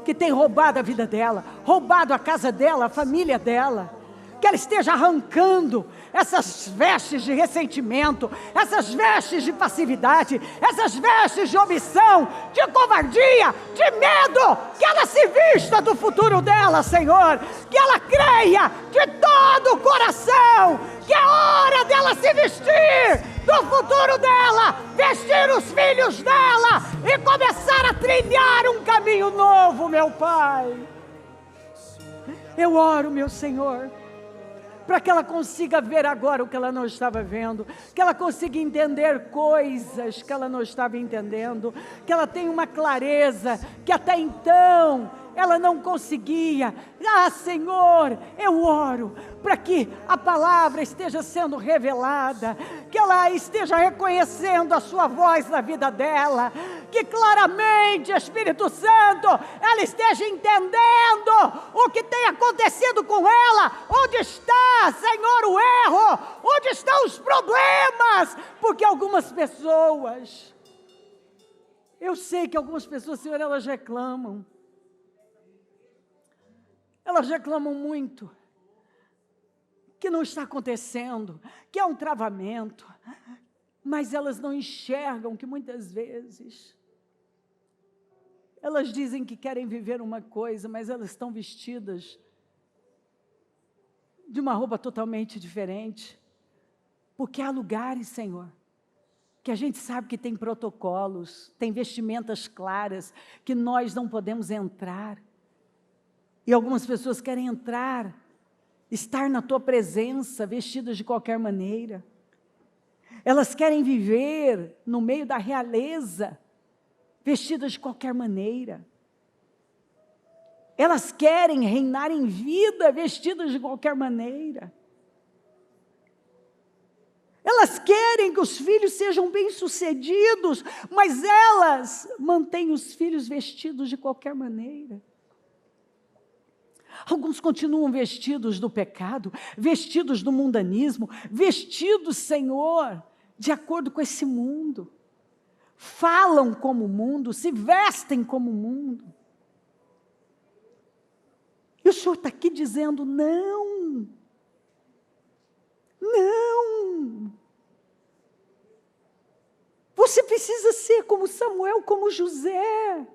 que tem roubado a vida dela, roubado a casa dela, a família dela. Que ela esteja arrancando essas vestes de ressentimento, essas vestes de passividade, essas vestes de omissão, de covardia, de medo. Que ela se vista do futuro dela, Senhor. Que ela creia de todo o coração que é hora dela se vestir do futuro dela, vestir os filhos dela e começar a trilhar um caminho novo, meu Pai. Eu oro, meu Senhor, para que ela consiga ver agora o que ela não estava vendo, que ela consiga entender coisas que ela não estava entendendo, que ela tenha uma clareza que até então ela não conseguia. Ah, Senhor, eu oro para que a palavra esteja sendo revelada, que ela esteja reconhecendo a sua voz na vida dela, que claramente, Espírito Santo, ela esteja entendendo o que tem acontecido com ela, onde está, Senhor, o erro, onde estão os problemas, porque algumas pessoas, eu sei que algumas pessoas, Senhor, elas reclamam muito, que não está acontecendo, que é um travamento, mas elas não enxergam que muitas vezes, elas dizem que querem viver uma coisa, mas elas estão vestidas de uma roupa totalmente diferente, porque há lugares, Senhor, que a gente sabe que tem protocolos, tem vestimentas claras, que nós não podemos entrar, e algumas pessoas querem entrar, estar na tua presença, vestidas de qualquer maneira. Elas querem viver no meio da realeza, vestidas de qualquer maneira. Elas querem reinar em vida, vestidas de qualquer maneira. Elas querem que os filhos sejam bem-sucedidos, mas elas mantêm os filhos vestidos de qualquer maneira. Alguns continuam vestidos do pecado, vestidos do mundanismo, vestidos, Senhor, de acordo com esse mundo. Falam como o mundo, se vestem como o mundo. E o Senhor está aqui dizendo, não, não. Você precisa ser como Samuel, como José,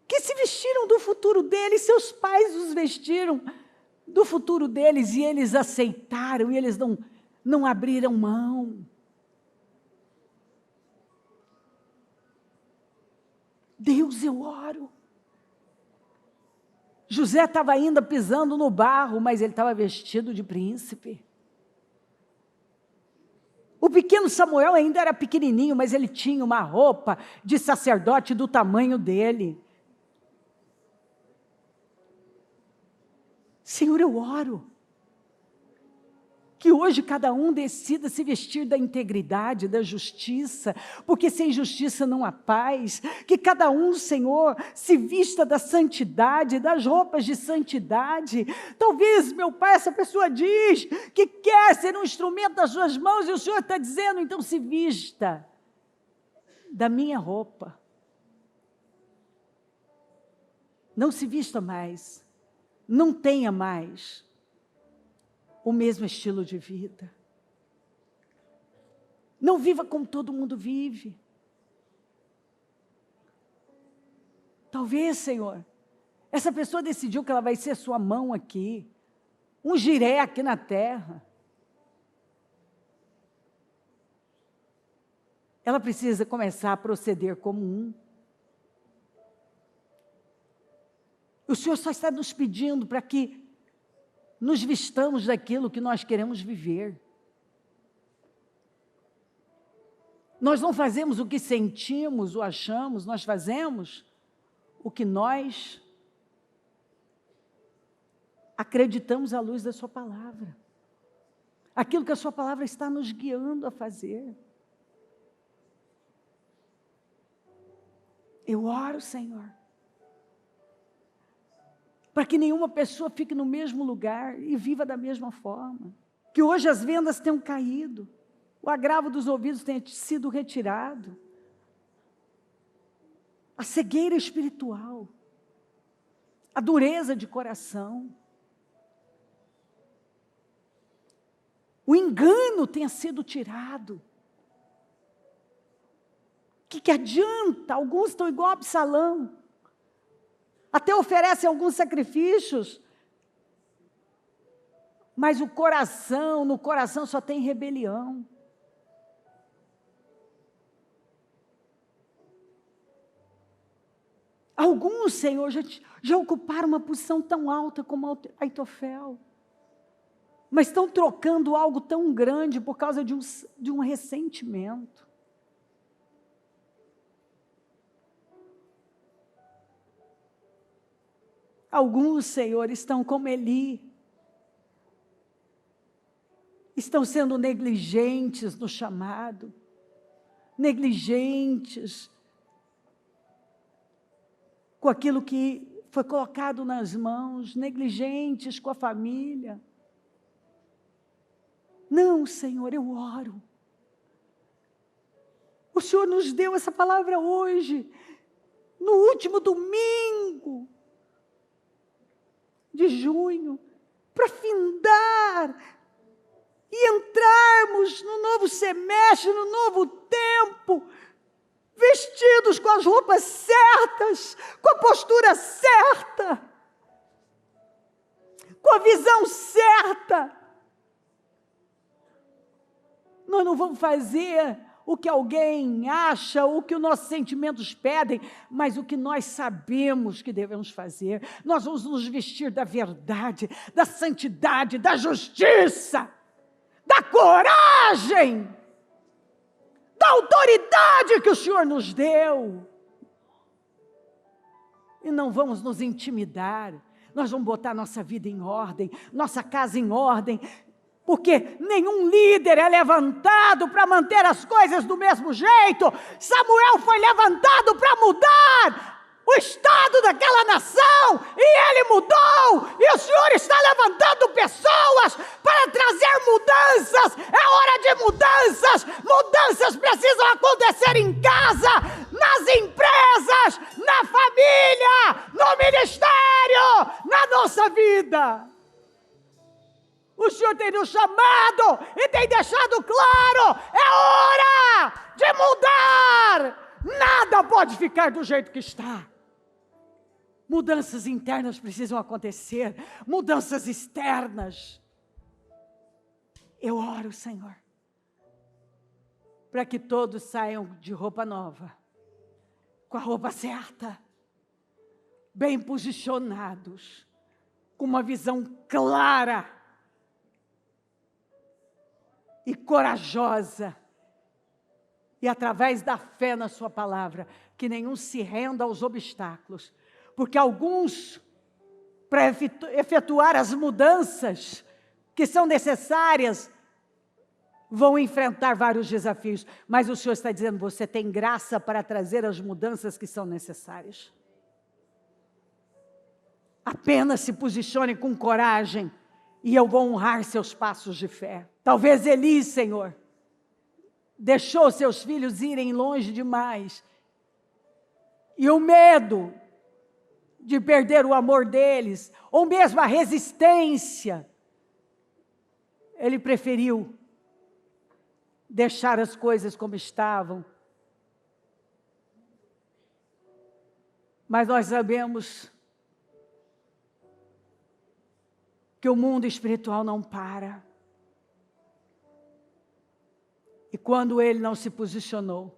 que se vestiram do futuro deles, seus pais os vestiram do futuro deles, e eles aceitaram, e eles não abriram mão. Deus, eu oro. José estava ainda pisando no barro, mas ele estava vestido de príncipe. O pequeno Samuel ainda era pequenininho, mas ele tinha uma roupa de sacerdote do tamanho dele. Senhor, eu oro que hoje cada um decida se vestir da integridade, da justiça, porque sem justiça não há paz. Que cada um, Senhor, se vista da santidade, das roupas de santidade. Talvez, meu Pai, essa pessoa diz que quer ser um instrumento das suas mãos, e o Senhor está dizendo, então se vista da minha roupa. Não se vista mais, não tenha mais o mesmo estilo de vida. Não viva como todo mundo vive. Talvez, Senhor, essa pessoa decidiu que ela vai ser sua mão aqui, um jiré aqui na terra. Ela precisa começar a proceder como um. O Senhor só está nos pedindo para que nos vistamos daquilo que nós queremos viver. Nós não fazemos o que sentimos ou achamos, nós fazemos o que nós acreditamos à luz da sua palavra. Aquilo que a sua palavra está nos guiando a fazer. Eu oro, Senhor, para que nenhuma pessoa fique no mesmo lugar e viva da mesma forma. Que hoje as vendas tenham caído, o agravo dos ouvidos tenha sido retirado, a cegueira espiritual, a dureza de coração, o engano tenha sido tirado. Que adianta? Alguns estão igual a Absalão, até oferecem alguns sacrifícios, mas no coração só tem rebelião. Alguns, Senhor, já ocuparam uma posição tão alta como Aitofel, mas estão trocando algo tão grande por causa de um ressentimento. Alguns, Senhor, estão como Eli, estão sendo negligentes no chamado, negligentes com aquilo que foi colocado nas mãos, negligentes com a família. Não, Senhor, eu oro. O Senhor nos deu essa palavra hoje, no último domingo de junho, para findar e entrarmos no novo semestre, no novo tempo, vestidos com as roupas certas, com a postura certa, com a visão certa. Nós não vamos fazer o que alguém acha, o que os nossos sentimentos pedem, mas o que nós sabemos que devemos fazer. Nós vamos nos vestir da verdade, da santidade, da justiça, da coragem, da autoridade que o Senhor nos deu. E não vamos nos intimidar, nós vamos botar nossa vida em ordem, nossa casa em ordem, porque nenhum líder é levantado para manter as coisas do mesmo jeito. Samuel foi levantado para mudar o estado daquela nação, e ele mudou, e o Senhor está levantando pessoas para trazer mudanças. É hora de mudanças. Mudanças precisam acontecer em casa, nas empresas, na família, no ministério, na nossa vida. O Senhor tem nos chamado e tem deixado claro, é hora de mudar. Nada pode ficar do jeito que está. Mudanças internas precisam acontecer, mudanças externas. Eu oro, Senhor, para que todos saiam de roupa nova, com a roupa certa, bem posicionados, com uma visão clara e corajosa, e através da fé na sua palavra, que nenhum se renda aos obstáculos, porque alguns, para efetuar as mudanças que são necessárias, vão enfrentar vários desafios, mas o Senhor está dizendo, você tem graça para trazer as mudanças que são necessárias. Apenas se posicione com coragem, e eu vou honrar seus passos de fé. Talvez Eli, Senhor, deixou seus filhos irem longe demais, e o medo de perder o amor deles, ou mesmo a resistência, ele preferiu deixar as coisas como estavam. Mas nós sabemos que o mundo espiritual não para. E quando ele não se posicionou,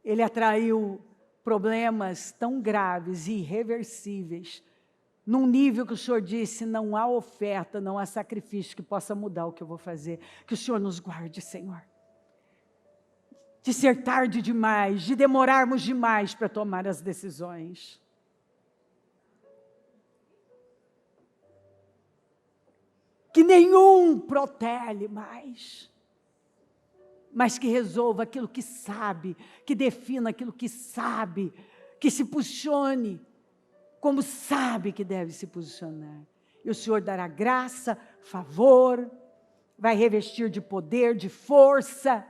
ele atraiu problemas tão graves e irreversíveis, num nível que o Senhor disse, não há oferta, não há sacrifício que possa mudar o que eu vou fazer. Que o Senhor nos guarde, Senhor, de ser tarde demais, de demorarmos demais para tomar as decisões. Que nenhum protele mais, mas que resolva aquilo que sabe, que defina aquilo que sabe, que se posicione como sabe que deve se posicionar. E o Senhor dará graça, favor, vai revestir de poder, de força,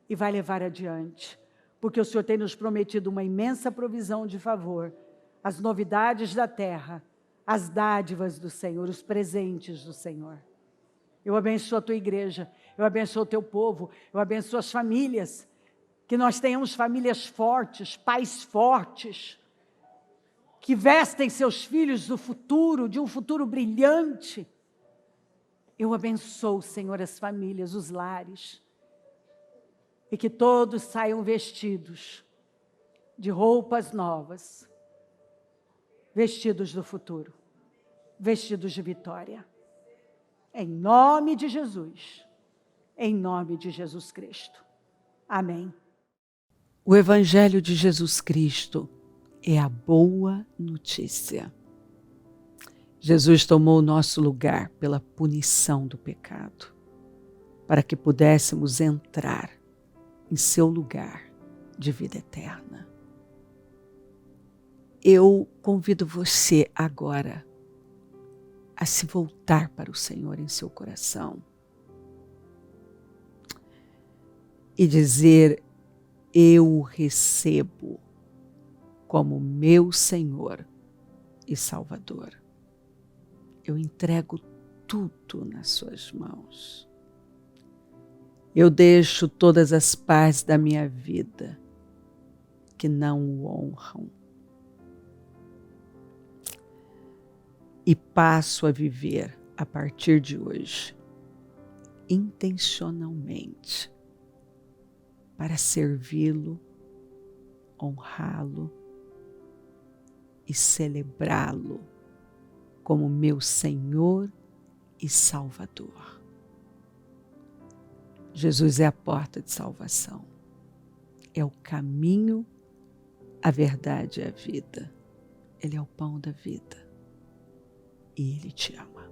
e vai levar adiante. Porque o Senhor tem nos prometido uma imensa provisão de favor, as novidades da terra, as dádivas do Senhor, os presentes do Senhor. Eu abençoo a tua igreja, eu abençoo o teu povo, eu abençoo as famílias, que nós tenhamos famílias fortes, pais fortes, que vestem seus filhos do futuro, de um futuro brilhante. Eu abençoo, Senhor, as famílias, os lares, e que todos saiam vestidos de roupas novas, vestidos do futuro, vestidos de vitória. Em nome de Jesus, em nome de Jesus Cristo. Amém. O Evangelho de Jesus Cristo é a boa notícia. Jesus tomou o nosso lugar pela punição do pecado, para que pudéssemos entrar em seu lugar de vida eterna. Eu convido você agora a se voltar para o Senhor em seu coração e dizer: eu o recebo como meu Senhor e Salvador. Eu entrego tudo nas suas mãos. Eu deixo todas as partes da minha vida que não o honram e passo a viver a partir de hoje intencionalmente para servi-lo, honrá-lo e celebrá-lo como meu Senhor e Salvador. Jesus é a porta de salvação. É o caminho, a verdade e a vida. Ele é o pão da vida. E Ele te ama.